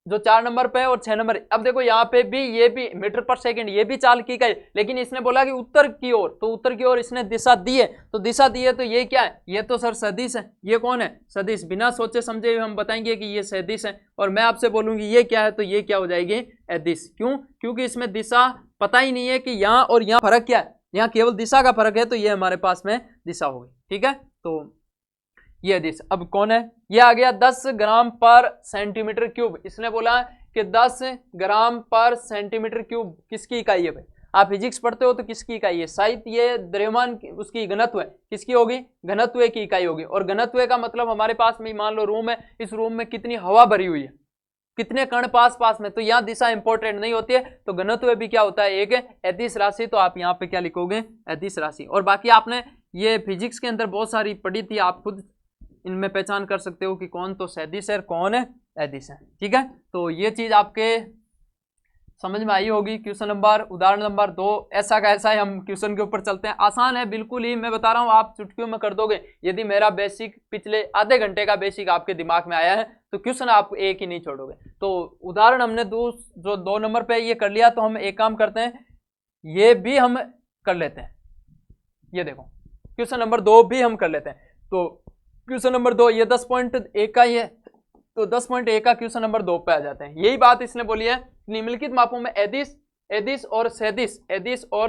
जो 4 नंबर पे है और 6 नंबर। अब देखो यहाँ पे भी ये भी मीटर पर सेकंड, ये भी चाल की इकाई, लेकिन इसने बोला कि उत्तर की ओर, तो उत्तर की ओर इसने दिशा दी है। तो दिशा दी है तो ये क्या है? ये तो सर सदिश है। ये कौन है? सदिश। बिना सोचे समझे हम बताएंगे कि ये सदिश है। और मैं आपसे बोलूंगी ये क्या है, तो ये क्या हो जाएगी? अदिश। क्यों? क्योंकि इसमें दिशा पता ही नहीं है कि यहाँ और यहाँ फर्क क्या है। यहाँ केवल दिशा का फर्क है, तो ये हमारे पास में दिशा हो गई, ठीक है। तो ये दिश। अब कौन है? ये आ गया 10 ग्राम पर सेंटीमीटर क्यूब। इसने बोला कि 10 ग्राम पर सेंटीमीटर क्यूब किसकी इकाई है भाई? आप फिजिक्स पढ़ते हो तो किसकी इकाई है? शायद ये द्रव्यमान उसकी घनत्व है। किसकी होगी? घनत्व की इकाई होगी। और घनत्व का मतलब हमारे पास में मान लो रूम है, इस रूम में कितनी हवा भरी हुई है, कितने कण पास में। तो यहाँ दिशा इंपॉर्टेंट नहीं होती है। तो घनत्व भी क्या होता है? एक अदिश राशि। तो आप यहाँ पे क्या लिखोगे? अदिश राशि। और बाकी आपने ये फिजिक्स के अंदर बहुत सारी पढ़ी थी, आप खुद इनमें पहचान कर सकते हो कि कौन तो सदिश है, कौन है अदिश है, ठीक है। तो ये चीज आपके समझ में आई होगी। क्वेश्चन नंबर उदाहरण नंबर 2 ऐसा का ऐसा है। हम क्वेश्चन के ऊपर चलते हैं। आसान है बिल्कुल ही, मैं बता रहा हूँ, आप चुटकियों में कर दोगे। यदि मेरा बेसिक पिछले आधे घंटे का बेसिक आपके दिमाग में आया है तो क्वेश्चन आप एक ही नहीं छोड़ोगे। तो उदाहरण हमने जो 2 नंबर पे ये कर लिया। तो हम एक काम करते हैं, ये भी हम कर लेते हैं। ये देखो क्वेश्चन नंबर 2 भी हम कर लेते हैं। तो क्वेश्चन नंबर 2 ये 10.1 का ही है। तो 10.1 का क्वेश्चन नंबर 2 पे आ जाते हैं। यही बात इसने बोली है, निम्नलिखित मापों में अदिश और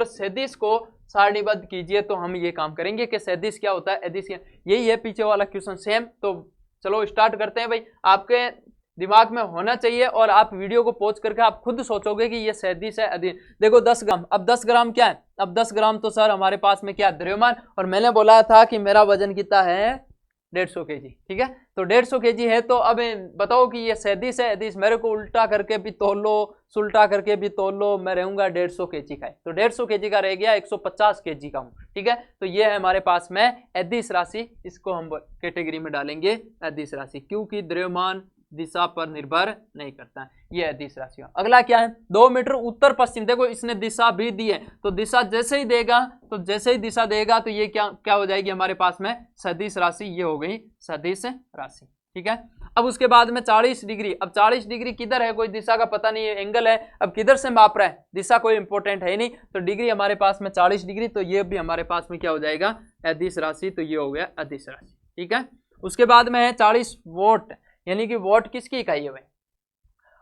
सदिश को सारणीबद्ध कीजिए। तो हम ये काम करेंगे कि सदिश क्या होता है, अदिश क्या, यही है पीछे वाला क्वेश्चन सेम। तो चलो स्टार्ट करते हैं भाई। आपके दिमाग में होना चाहिए और आप वीडियो को पॉज करके आप खुद सोचोगे कि ये सदिश है अदिश। देखो 10 ग्राम, अब 10 ग्राम क्या है? अब 10 ग्राम तो सर हमारे पास में क्या? द्रव्यमान। और मैंने बोला था कि मेरा वजन कितना है? 150 kg, ठीक है। तो 150 kg है। तो अब बताओ कि ये सदिश है अदिश। मेरे को उल्टा करके भी तोल लो, सुल्टा करके भी तोल लो, मैं रहूंगा 150 kg का। तो 150 kg का रह गया, 150 kg का हूँ, ठीक है। तो ये है हमारे पास में अदिश राशि। इसको हम कैटेगरी में डालेंगे अदिश राशि, क्योंकि द्रव्यमान दिशा पर निर्भर नहीं करता है। ये अदिश राशि। अगला क्या है? 2 मीटर उत्तर पश्चिम। देखो इसने दिशा भी दी है। तो दिशा जैसे ही देगा, तो जैसे ही दिशा देगा तो ये क्या हो जाएगी हमारे पास में? सदिश राशि। ये हो गई सदिश राशि, ठीक है। अब उसके बाद में 40 डिग्री। अब 40 डिग्री किधर है? कोई दिशा का पता नहीं है, एंगल है। अब किधर से माप रहा है? दिशा कोई इंपॉर्टेंट है नहीं। तो डिग्री हमारे पास में 40 डिग्री। तो ये भी हमारे पास में क्या हो जाएगा? अदिश राशि। तो ये हो गया अदिश राशि, ठीक है। उसके बाद में है 40 वोट, यानी कि वोट किसकी इकाई है भाई?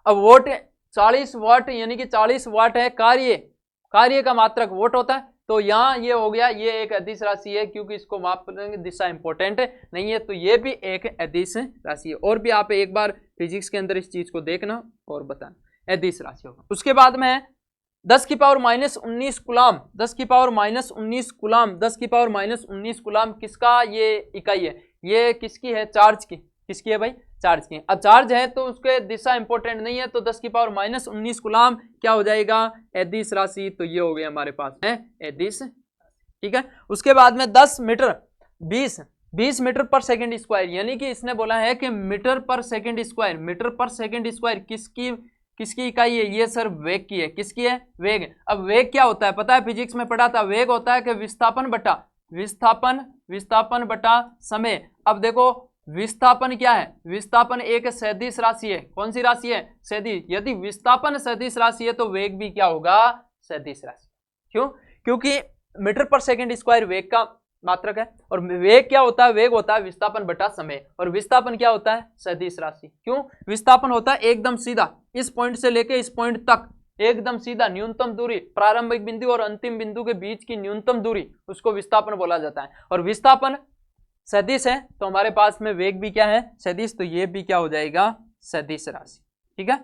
अब वोट 40 वाट, यानी कि 40 वाट है कार्य का मात्रक वोट होता है। तो यहाँ ये हो गया, ये एक अदिश राशि है, क्योंकि इसको माप दिशा इंपॉर्टेंट नहीं है। तो ये भी एक अदिश राशि है। और भी आप एक बार फिजिक्स के अंदर इस चीज को देखना और बताना, अदिश राशि होगा। उसके बाद में है 10 की पावर -19 कूलाम, 10 की पावर -19 कूलाम, 10 की पावर -19 कूलाम किसका ये इकाई है, ये किसकी है, चार्ज की, किसकी है भाई, चार्ज की। अब चार्ज है तो उसके दिशा इंपॉर्टेंट नहीं है, तो 10 की पावर -19 कूलाम क्या हो जाएगा, अदिश राशि। तो ये हो गया हमारे पास है अदिश, ठीक है। उसके बाद में 10 मीटर 20 मीटर पर सेकंड स्क्वायर, यानी कि इसने बोला है कि मीटर पर सेकंड स्क्वायर, मीटर पर सेकंड स्क्वायर किसकी इकाई है, ये सर वेग की है, किसकी है, वेग। अब वेग क्या होता है पता है, फिजिक्स में पढ़ा था, वेग होता है कि विस्थापन बटा समय। अब देखो विस्थापन क्या है, विस्थापन एक सदिश राशि है, कौन सी राशि है, सदिश। यदि विस्थापन सदिश राशि है तो वेग भी क्या होगा, सदिश राशि। क्यों, क्योंकि मीटर पर सेकंड स्क्वायर वेग का मात्रक है, और वेग क्या होता है, वेग होता है विस्थापन बटा समय, और विस्थापन क्या होता है, सदिश राशि। क्यों, विस्थापन होता है एकदम सीधा, इस पॉइंट से लेके इस पॉइंट तक एकदम सीधा, न्यूनतम दूरी, प्रारंभिक बिंदु और अंतिम बिंदु के बीच की न्यूनतम दूरी, उसको विस्थापन बोला जाता है। और विस्थापन सदिश है तो हमारे पास में वेग भी क्या है, सदिश, तो ये भी क्या हो जाएगा, सदिश राशि, ठीक है,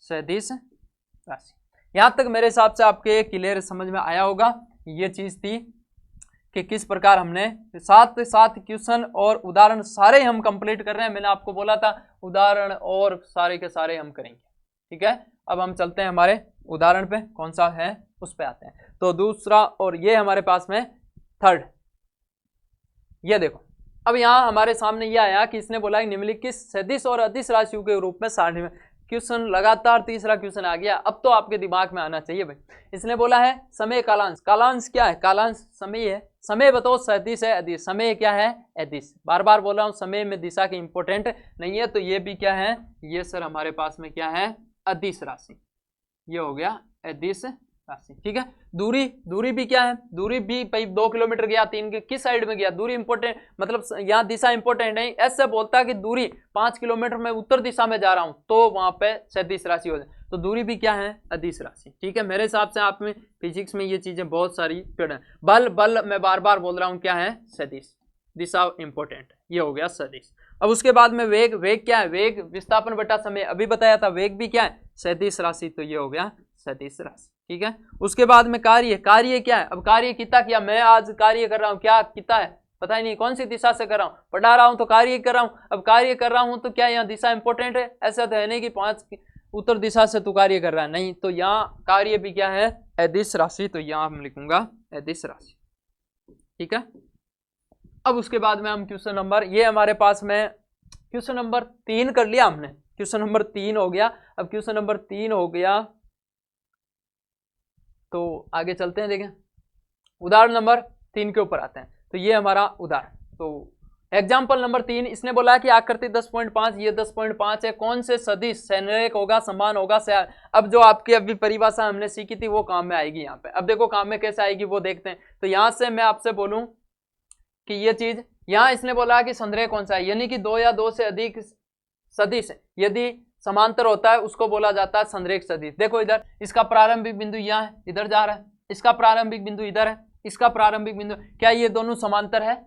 सदिश राशि। यहां तक मेरे हिसाब से आपके क्लियर समझ में आया होगा। ये चीज थी कि किस प्रकार हमने साथ साथ क्वेश्चन और उदाहरण सारे हम कंप्लीट कर रहे हैं। मैंने आपको बोला था उदाहरण और सारे के सारे हम करेंगे, ठीक है। अब हम चलते हैं हमारे उदाहरण पे, कौन सा है उस पे आते हैं। तो दूसरा, और ये हमारे पास में थर्ड, ये देखो, अब यहाँ हमारे सामने ये आया कि इसने बोला निम्नलिखित सदिश और अदिश राशियों के रूप में सारणी में, क्वेश्चन लगातार तीसरा क्वेश्चन आ गया। अब तो आपके दिमाग में आना चाहिए भाई। इसने बोला है समय कालांश, कालांश क्या है, कालांश समय है, समय बताओ सदिश है अदिश, समय क्या है अदिश, बार बार बोल रहा हूँ समय में दिशा की इंपॉर्टेंट नहीं है, तो ये भी क्या है, ये सर हमारे पास में क्या है, अदिश राशि, ये हो गया अदिश राशि, ठीक है। दूरी भी क्या है, दूरी भी भाई 2 किलोमीटर गया, 3 के किस साइड में गया, दूरी इंपॉर्टेंट, मतलब यहाँ दिशा इंपॉर्टेंट नहीं, ऐसे बोलता है कि दूरी 5 किलोमीटर में उत्तर दिशा में जा रहा हूं तो वहां पे सदिश राशि हो जाए, तो दूरी भी क्या है, अदिश राशि, ठीक है। मेरे हिसाब से आप में फिजिक्स में ये चीजें बहुत सारी पढ़े। बल मैं बार बार बोल रहा हूँ क्या है, सदिश, दिशा इंपॉर्टेंट, ये हो गया सदिश। अब उसके बाद में वेग क्या है, वेग विस्थापन बटा समय, अभी बताया था, वेग भी क्या है, सदिश राशि, तो ये हो गया सदिश राशि, ठीक है। उसके बाद में कार्य क्या है, अब कार्य कितना किया, मैं आज कार्य कर रहा हूँ, क्या कितना है पता ही नहीं, कौन सी दिशा से कर रहा हूँ, पढ़ा रहा हूँ तो कार्य कर रहा हूँ। अब कार्य कर रहा हूँ तो क्या यहाँ दिशा इंपॉर्टेंट है, ऐसा तो है नहीं कि 5 उत्तर दिशा से तू कार्य कर रहा है, नहीं, तो यहाँ कार्य भी क्या है, अदिश राशि, तो यहाँ हम लिखूंगा अदिश राशि, ठीक है। अब उसके बाद में हम क्वेश्चन नंबर, ये हमारे पास में क्वेश्चन नंबर 3 कर लिया हमने, क्वेश्चन नंबर 3 हो गया। अब क्वेश्चन नंबर 3 हो गया तो आगे चलते हैं, देखें उदाहरण नंबर 3 के ऊपर आते हैं। तो ये हमारा उदाहरण, तो एग्जाम्पल नंबर 3, इसने बोला कि आकृति 10.5, ये 10.5 है, कौन से सदिश संरेख होगा, समान होगा। अब जो आपकी अभी परिभाषा हमने सीखी थी वो काम में आएगी यहाँ पे। अब देखो काम में कैसे आएगी वो देखते हैं। तो यहाँ से मैं आपसे बोलूं कि ये चीज, यहाँ इसने बोला कि संरेख कौन सा है, यानी कि 2 या 2 से अधिक सदिश यदि समांतर होता है उसको बोला जाता है संरेख सदिश। देखो इधर इसका प्रारंभिक बिंदु यहाँ है, इधर जा रहा है, इसका प्रारंभिक बिंदु इधर है, इसका प्रारंभिक बिंदु, क्या ये दोनों समांतर है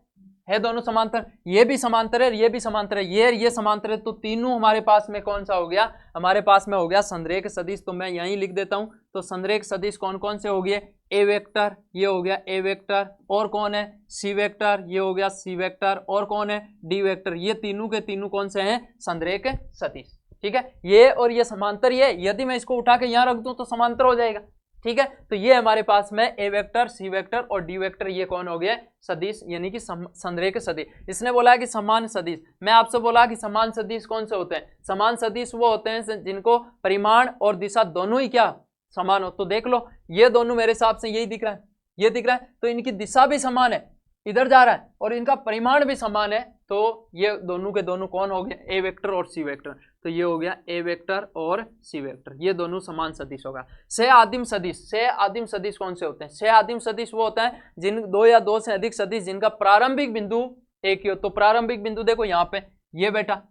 दोनों समांतर, ये भी समांतर है, ये भी समांतर है, ये समांतर है, तो तीनों हमारे पास में कौन सा हो गया, हमारे पास में हो गया संरेख सदिश। तो मैं यहीं लिख देता हूं, तो संरेख सदिश कौन कौन से हो गए, ए वेक्टर, ये हो गया ए वेक्टर, और कौन है सी वेक्टर, ये हो गया सी वेक्टर, और कौन है डी वेक्टर, ये तीनों के तीनों कौन से हैं, संरेख सदिश, ठीक है। ये और ये समांतर, ये यदि मैं इसको उठा के यहाँ रख दूं तो समांतर हो जाएगा, ठीक है। तो ये हमारे पास में ए वेक्टर, सी वेक्टर और डी वेक्टर, ये कौन हो गया, सदिश, यानी कि संरेख सदिश। इसने बोला कि समान सदिश, मैं आपसे बोला कि समान सदिश कौन से होते हैं, समान सदिश वो होते हैं जिनको परिमाण और दिशा दोनों ही क्या समान हो। तो देख लो ये दोनों मेरे हिसाब से यही दिख रहा है, ये दिख रहा है, तो इनकी दिशा भी समान है, इधर जा रहा है, और इनका परिमाण भी समान है, तो ये दोनों के दोनों कौन हो गए, ए वेक्टर और सी वेक्टर। तो ये हो गया ए वेक्टर और सी वेक्टर, ये दोनों समान सदिश होगा। सह आदिम सदिश कौन से होते हैं, सह आदिम सदिश वो होता है जिन 2 या 2 से अधिक सदिश जिनका प्रारंभिक बिंदु एक ही हो। तो प्रारंभिक बिंदु देखो यहाँ पे, ये बेटा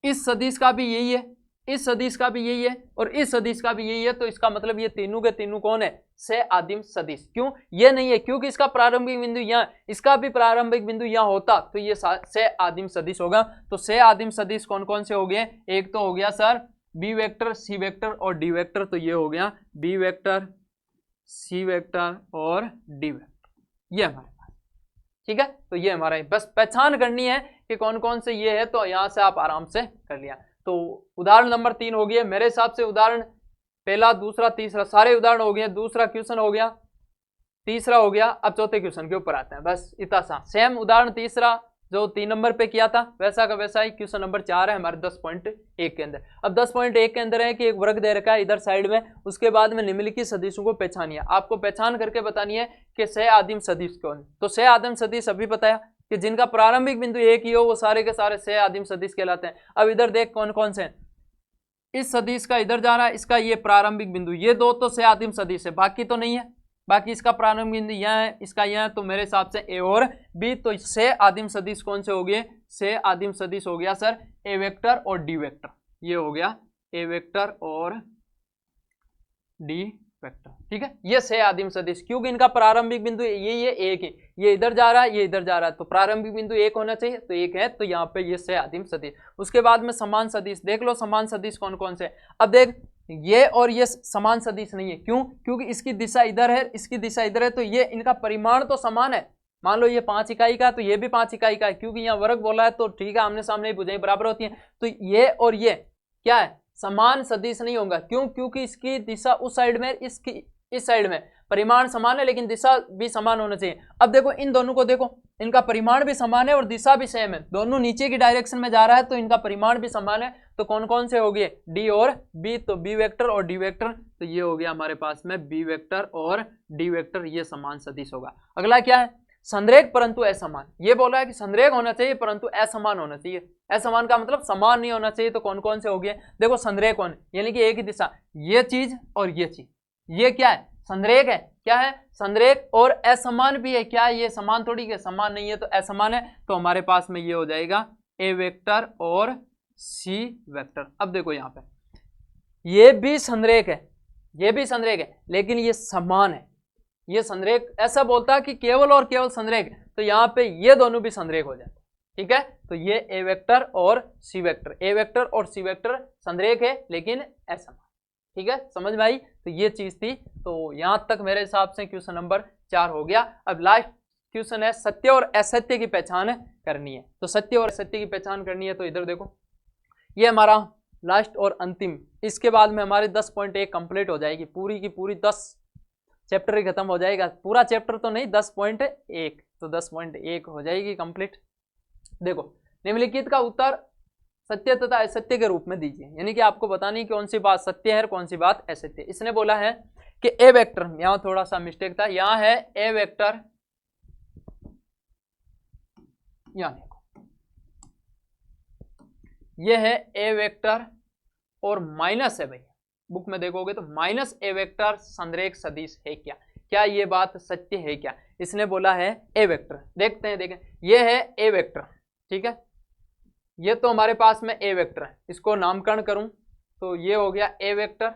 इस सदिश का भी यही है, इस सदिश का भी यही है, और इस सदिश का भी यही है, तो इसका मतलब ये तीनों के तीनों कौन है, सह आदिम सदिश। क्यों, ये नहीं है क्योंकि इसका प्रारंभिक बिंदु यहाँ, इसका भी प्रारंभिक बिंदु यहाँ होता तो ये सह आदिम सदिश होगा। तो सह आदिम सदिश कौन कौन से हो गए, एक तो हो गया सर बी वेक्टर, सी वेक्टर और डी वेक्टर, तो ये हो गया बी वेक्टर, सी वेक्टर और डी वेक्टर, ये हमारे पास, ठीक है। तो ये हमारा बस पहचान करनी है कि कौन कौन से ये है, तो यहाँ से आप आराम से कर लिया। तो उदाहरण नंबर 3 हो गया मेरे हिसाब से, उदाहरण पहला, दूसरा, तीसरा सारे उदाहरण हो गए, दूसरा क्वेश्चन हो गया, तीसरा हो गया। अब चौथे क्वेश्चन के ऊपर आते हैं, बस इतना सा। सेम उदाहरण तीसरा जो 3 नंबर पे किया था वैसा का वैसा ही क्वेश्चन नंबर 4 है हमारे 10.1 के अंदर। अब 10.1 के अंदर है कि एक वर्ग दे रखा है इधर साइड में, उसके बाद में निम्नलिखित सदिशों को पहचानिए। आपको पहचान करके बतानी है कि सह आदिम सदिश कौन। तो सह आदिम सदिश अभी बताया कि जिनका प्रारंभिक बिंदु एक ही हो वो सारे के सारे सह आदिम सदिश कहलाते हैं। अब इधर देख कौन कौन से हैं। इस सदिश का इधर जा रहा है, इसका ये प्रारंभिक बिंदु, ये दो तो सह आदिम सदिश है, बाकी तो नहीं है। बाकी इसका प्रारंभिक बिंदु यहाँ है, इसका यहाँ है, तो मेरे हिसाब से ए और बी। तो सह आदिम सदिश कौन से हो गए? सह आदिम सदिश हो गया सर ए वेक्टर और डी वेक्टर। ये हो गया ए वेक्टर और डी वेक्टर, ठीक है। ये सह आदिम सदिश, क्योंकि इनका प्रारंभिक बिंदु ये एक है, ये इधर जा रहा है, ये इधर जा रहा है, तो प्रारंभिक बिंदु एक होना चाहिए, तो एक है, तो यहाँ पे ये सह आदिम सदिश। उसके बाद में समान सदिश देख लो, समान सदिश कौन कौन से। अब देख ये और ये समान सदिश नहीं है, क्यों? क्योंकि इसकी दिशा इधर है, इसकी दिशा इधर है, तो ये इनका परिमाण तो समान है। मान लो ये 5 इकाई का, तो ये भी 5 इकाई का है, क्योंकि यहाँ वर्ग बोला है, तो ठीक है, आमने सामने भुजाएं बराबर होती हैं। तो ये और ये क्या है? समान सदिश नहीं होगा। क्यों? क्योंकि इसकी दिशा उस साइड में, इसकी इस साइड में। परिमाण समान है लेकिन दिशा भी समान होना चाहिए। अब देखो इन दोनों को देखो, इनका परिमाण भी समान है और दिशा भी सेम है, दोनों नीचे की डायरेक्शन में जा रहा है, तो इनका परिमाण भी समान है। तो कौन कौन से हो गए? डी और बी। तो बी वेक्टर और डी वेक्टर, तो ये हो गया हमारे पास में बी वेक्टर और डी वेक्टर, ये समान सदिश होगा। अगला क्या है? संरेख परंतु असमान। ये बोला है कि संरेख होना चाहिए परंतु असमान होना चाहिए। असमान का मतलब समान नहीं होना चाहिए। तो कौन कौन से हो गए? देखो संरेख कौन, यानी कि एक ही दिशा, ये चीज और ये चीज, ये क्या है? संरेख है। क्या है? संरेख। और असमान भी है। क्या है? ये समान थोड़ी है, समान नहीं है, तो असमान है। तो हमारे पास में ये हो जाएगा ए वेक्टर और सी वेक्टर। अब देखो यहाँ पे ये भी संरेख है, ये भी संरेख है, लेकिन ये समान है। ये संरेख ऐसा बोलता है कि केवल और केवल संरेख, तो यहाँ पे ये दोनों भी संरेख हो जाते, ठीक है। तो ये ए वेक्टर और सी वेक्टर, ए वेक्टर और सी वेक्टर संरेख है लेकिन असमान, ठीक है। समझ में आई? तो ये चीज थी। तो यहां तक मेरे हिसाब से क्वेश्चन नंबर 4 हो गया। अब लास्ट क्वेश्चन है सत्य और असत्य की पहचान करनी है। तो सत्य और असत्य की पहचान करनी है, तो इधर देखो, ये हमारा लास्ट और अंतिम, इसके बाद में हमारी 10.1 कंप्लीट हो जाएगी, पूरी की पूरी 10 चैप्टर ही खत्म हो जाएगा। पूरा चैप्टर तो नहीं, 10.1, तो 10.1 हो जाएगी कंप्लीट। देखो निम्नलिखित का उत्तर सत्य तथा असत्य के रूप में दीजिए, यानी कि आपको बतानी कौन सी बात सत्य है और कौन सी बात असत्य। इसने बोला है कि ए वेक्टर, यहां थोड़ा सा मिस्टेक था, यहां है ए वेक्टर, यहां देखो ये है ए वेक्टर और माइनस है, भैया बुक में देखोगे तो माइनस ए वेक्टर संरेख सदिश है क्या? क्या ये बात सत्य है क्या? इसने बोला है ए वेक्टर। देखते हैं, देखें, ये है ए वेक्टर, ठीक है। ये तो हमारे पास में ए वेक्टर है, इसको नामकरण करूं तो ये हो गया ए वेक्टर,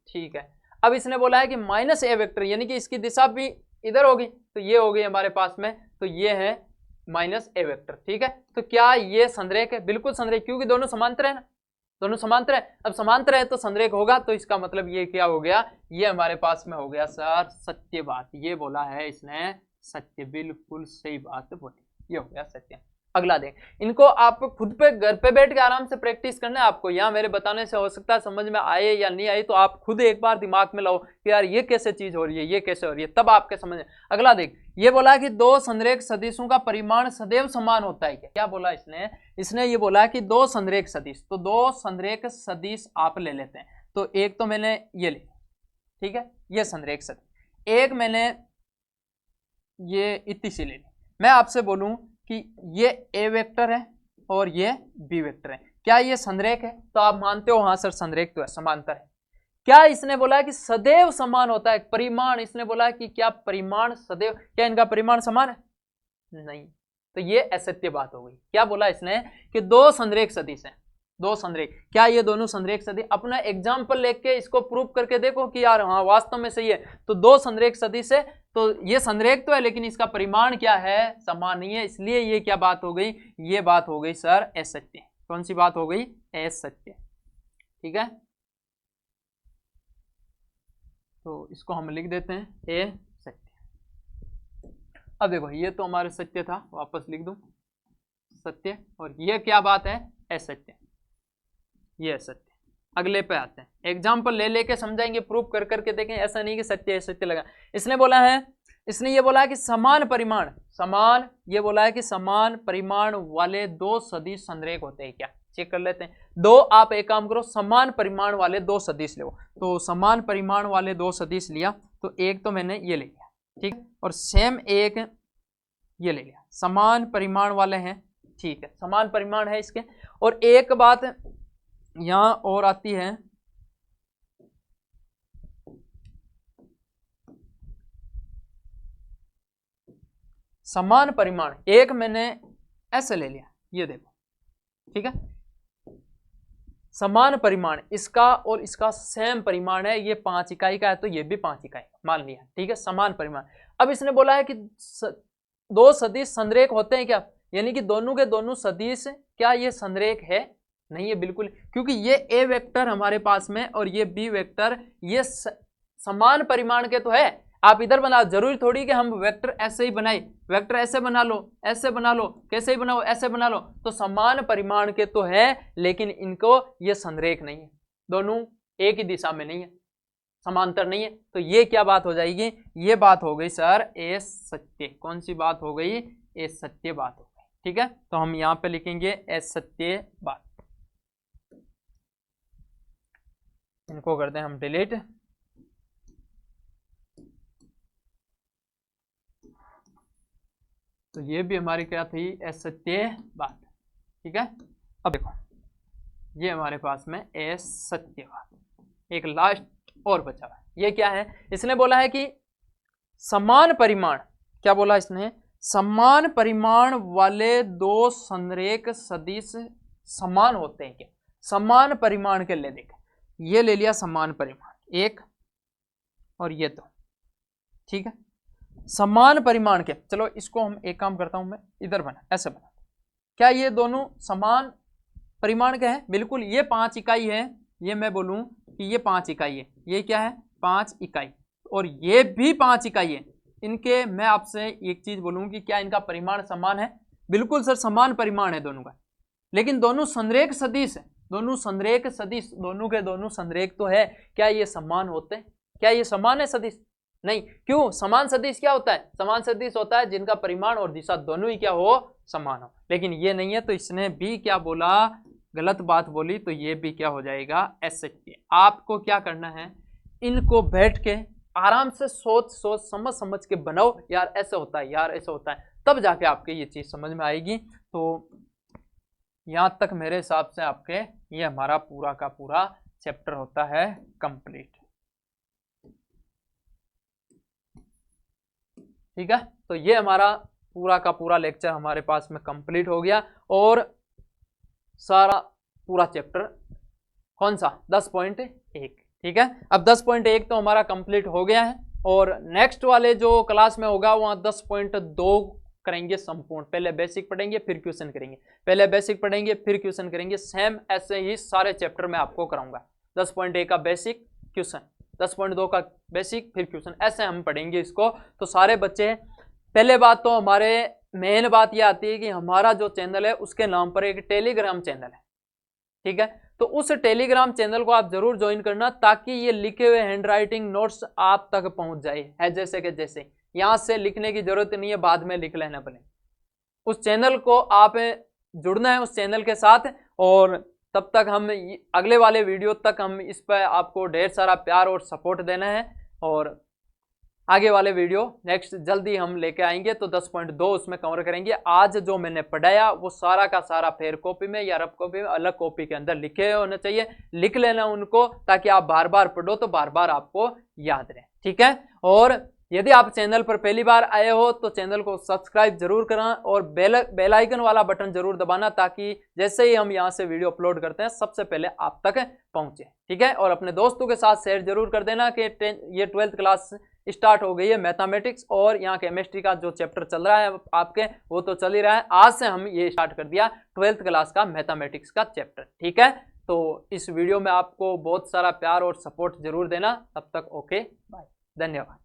ठीक है। अब इसने बोला है कि माइनस ए वेक्टर, यानी कि इसकी दिशा भी इधर होगी, तो ये हो गई हमारे पास में, तो ये है माइनस ए वेक्टर, ठीक है। तो क्या ये संरेख है? बिल्कुल संरेख, क्योंकि दोनों समांतर है ना, दोनों समांतर है। अब समांतर है तो संरेख होगा, तो इसका मतलब ये क्या हो गया? ये हमारे पास में हो गया सर सत्य बात। ये बोला है इसने सत्य, बिल्कुल सही बात बोली, ये हो गया सत्य। अगला देख, इनको आप खुद पे घर पे बैठ के आराम से प्रैक्टिस करना है आपको। यहाँ मेरे बताने से हो सकता है समझ में आए या नहीं आई, तो आप खुद एक बार दिमाग में लाओ कि यार ये कैसे चीज हो रही है, ये कैसे हो रही है, तब आपके समझ में। अगला देख, ये बोला कि दो संरेख सदिशों का परिमाण सदैव समान होता है। क्या बोला इसने ये बोला कि दो संरेख सदिश, तो दो संरेख सदिश आप ले लेते हैं। तो एक तो मैंने ये ले, ठीक है, ये संरेख सदिश, एक मैंने ये इतनी सी ले ली। मैं आपसे बोलूं कि ये ए वेक्टर है और ये बी वेक्टर है, क्या ये संरेख है? तो आप मानते हो हाँ सर संरेख तो है, समांतर है। क्या इसने बोला है कि सदैव समान होता है? परिमाण, इसने बोला है कि क्या परिमाण सदैव, क्या इनका परिमाण समान है? नहीं, तो ये असत्य बात हो गई। क्या बोला इसने कि दो संरेख सदिश हैं, दो संरेख, क्या ये दोनों संरेख सदिश? अपना एग्जाम्पल लेके इसको प्रूव करके देखो कि यार हाँ वास्तव में सही है। तो दो संरेख सदिश है, तो ये संरेख तो है लेकिन इसका परिमाण क्या है? समान नहीं है, इसलिए ये क्या बात हो गई? ये बात हो गई सर असत्य। कौन सी बात हो गई? असत्य, ठीक है। तो इसको हम लिख देते हैं ए सत्य। अब देखो ये तो हमारे सत्य था, वापस लिख दूं सत्य, और ये क्या बात है असत्य, ये सत्य। अगले पे आते हैं, एग्जाम्पल ले लेके समझाएंगे, प्रूफ कर करके देखें, ऐसा नहीं कि सत्य असत्य लगा। इसने बोला है, इसने ये बोला है कि समान परिमाण, समान, ये बोला है कि समान परिमाण वाले दो सदिश संरेख होते हैं क्या, चेक कर लेते हैं। दो, आप एक काम करो, समान परिमाण वाले दो सदिश लो। तो समान परिमाण वाले दो सदिश लिया, तो एक तो मैंने ये ले लिया, ठीक है, और सेम एक ये ले लिया, समान परिमाण वाले हैं, ठीक है, समान परिमाण है इसके। और एक बात यहां और आती है, समान परिमाण, एक मैंने ऐसे ले लिया, ये देखो, ठीक है, समान परिमाण, इसका और इसका सेम परिमाण है, ये 5 इकाई का है तो ये भी 5 इकाई मान लिया, ठीक है, समान परिमाण। अब इसने बोला है कि दो सदिश संरेख होते हैं क्या, यानी कि दोनों के दोनों सदिश क्या ये संरेख है, नहीं है बिल्कुल, क्योंकि ये ए वेक्टर हमारे पास में और ये बी वेक्टर ये समान परिमाण के तो है। आप इधर बना, जरूरी थोड़ी कि हम वेक्टर ऐसे ही बनाए, वेक्टर ऐसे बना लो, ऐसे बना लो, कैसे ही बनाओ, ऐसे बना लो, तो समान परिमाण के तो है, लेकिन इनको ये संरेख नहीं है, दोनों एक ही दिशा में नहीं है, समांतर नहीं है। तो ये क्या बात हो जाएगी, ये बात हो गई सर ए सत्य। कौन सी बात हो गई, ए सत्य बात हो गई, ठीक है। तो हम यहां पे लिखेंगे ए सत्य बात, इनको करते हैं हम डिलीट। तो ये भी हमारी क्या थी, असत्य बात, ठीक है। अब देखो ये हमारे पास में असत्य बात, एक लास्ट और बचा हुआ है, ये क्या है, इसने बोला है कि समान परिमाण, क्या बोला इसने, समान परिमाण वाले दो संरेख सदिश समान होते हैं क्या, समान परिमाण के ले देख, ये ले लिया समान परिमाण एक और ये दो, ठीक है, समान परिमाण के, चलो इसको हम एक काम करता हूं मैं, इधर बना, ऐसे बना, क्या ये दोनों समान परिमाण के हैं, बिल्कुल, ये 5 इकाई है, ये मैं बोलूं कि ये 5 इकाई है, ये क्या है 5 इकाई, और ये भी 5 इकाई है, इनके मैं आपसे एक चीज बोलूं कि क्या इनका परिमाण समान है, बिल्कुल सर समान परिमाण है दोनों का, लेकिन दोनों संरेख सदिश है, दोनों संरेख सदिश, दोनों के दोनों संरेख तो है, क्या ये समान होते हैं, क्या ये समान है सदिश, नहीं, क्यों, समान सदिश क्या होता है, समान सदिश होता है जिनका परिमाण और दिशा दोनों ही क्या हो, समान हो, लेकिन ये नहीं है, तो इसने भी क्या बोला, गलत बात बोली, तो ये भी क्या हो जाएगा असत्य। आपको क्या करना है, इनको बैठ के आराम से सोच सोच समझ समझ के बनाओ, यार ऐसे होता है, यार ऐसे होता है, तब जाके आपके ये चीज समझ में आएगी। तो यहां तक मेरे हिसाब से आपके ये हमारा पूरा का पूरा चैप्टर होता है कंप्लीट, ठीक है। तो ये हमारा पूरा का पूरा लेक्चर हमारे पास में कंप्लीट हो गया, और सारा पूरा चैप्टर कौन सा 10.1, ठीक है। अब 10.1 तो हमारा कंप्लीट हो गया है, और नेक्स्ट वाले जो क्लास में होगा वहाँ 10.2 करेंगे संपूर्ण, पहले बेसिक पढ़ेंगे फिर क्वेश्चन करेंगे, पहले बेसिक पढ़ेंगे फिर क्वेश्चन करेंगे, सेम ऐसे ही सारे चैप्टर में आपको कराऊंगा, 10.1 का बेसिक क्वेश्चन, 10.2 का बेसिक फिर क्वेश्चन, ऐसे हम पढ़ेंगे इसको। तो सारे बच्चे, पहले बात तो हमारे मेन बात ये आती है कि हमारा जो चैनल है उसके नाम पर एक टेलीग्राम चैनल है, ठीक है, तो उस टेलीग्राम चैनल को आप जरूर ज्वाइन करना, ताकि ये लिखे हुए हैंड राइटिंग नोट्स आप तक पहुंच जाए, है जैसे कि जैसे यहां से लिखने की जरूरत नहीं है, बाद में लिख लेना बने, उस चैनल को आप जुड़ना है उस चैनल के साथ, और तब तक हम अगले वाले वीडियो तक हम इस पर आपको ढेर सारा प्यार और सपोर्ट देना है, और आगे वाले वीडियो नेक्स्ट जल्दी हम लेके आएंगे, तो 10.2 उसमें कवर करेंगे। आज जो मैंने पढ़ाया वो सारा का सारा फेयर कॉपी में या रफ कॉपी में, अलग कॉपी के अंदर लिखे होने चाहिए, लिख लेना उनको, ताकि आप बार बार पढ़ो तो बार बार आपको याद रहे, ठीक है। और यदि आप चैनल पर पहली बार आए हो तो चैनल को सब्सक्राइब जरूर करना, और बेल आइकन वाला बटन जरूर दबाना, ताकि जैसे ही हम यहाँ से वीडियो अपलोड करते हैं सबसे पहले आप तक पहुंचे, ठीक है। और अपने दोस्तों के साथ शेयर जरूर कर देना कि ये 12th क्लास स्टार्ट हो गई है मैथमेटिक्स, और यहाँ केमिस्ट्री का जो चैप्टर चल रहा है आपके वो तो चल ही रहा है, आज से हम ये स्टार्ट कर दिया 12th क्लास का मैथमेटिक्स का चैप्टर, ठीक है। तो इस वीडियो में आपको बहुत सारा प्यार और सपोर्ट जरूर देना। तब तक ओके बाय, धन्यवाद।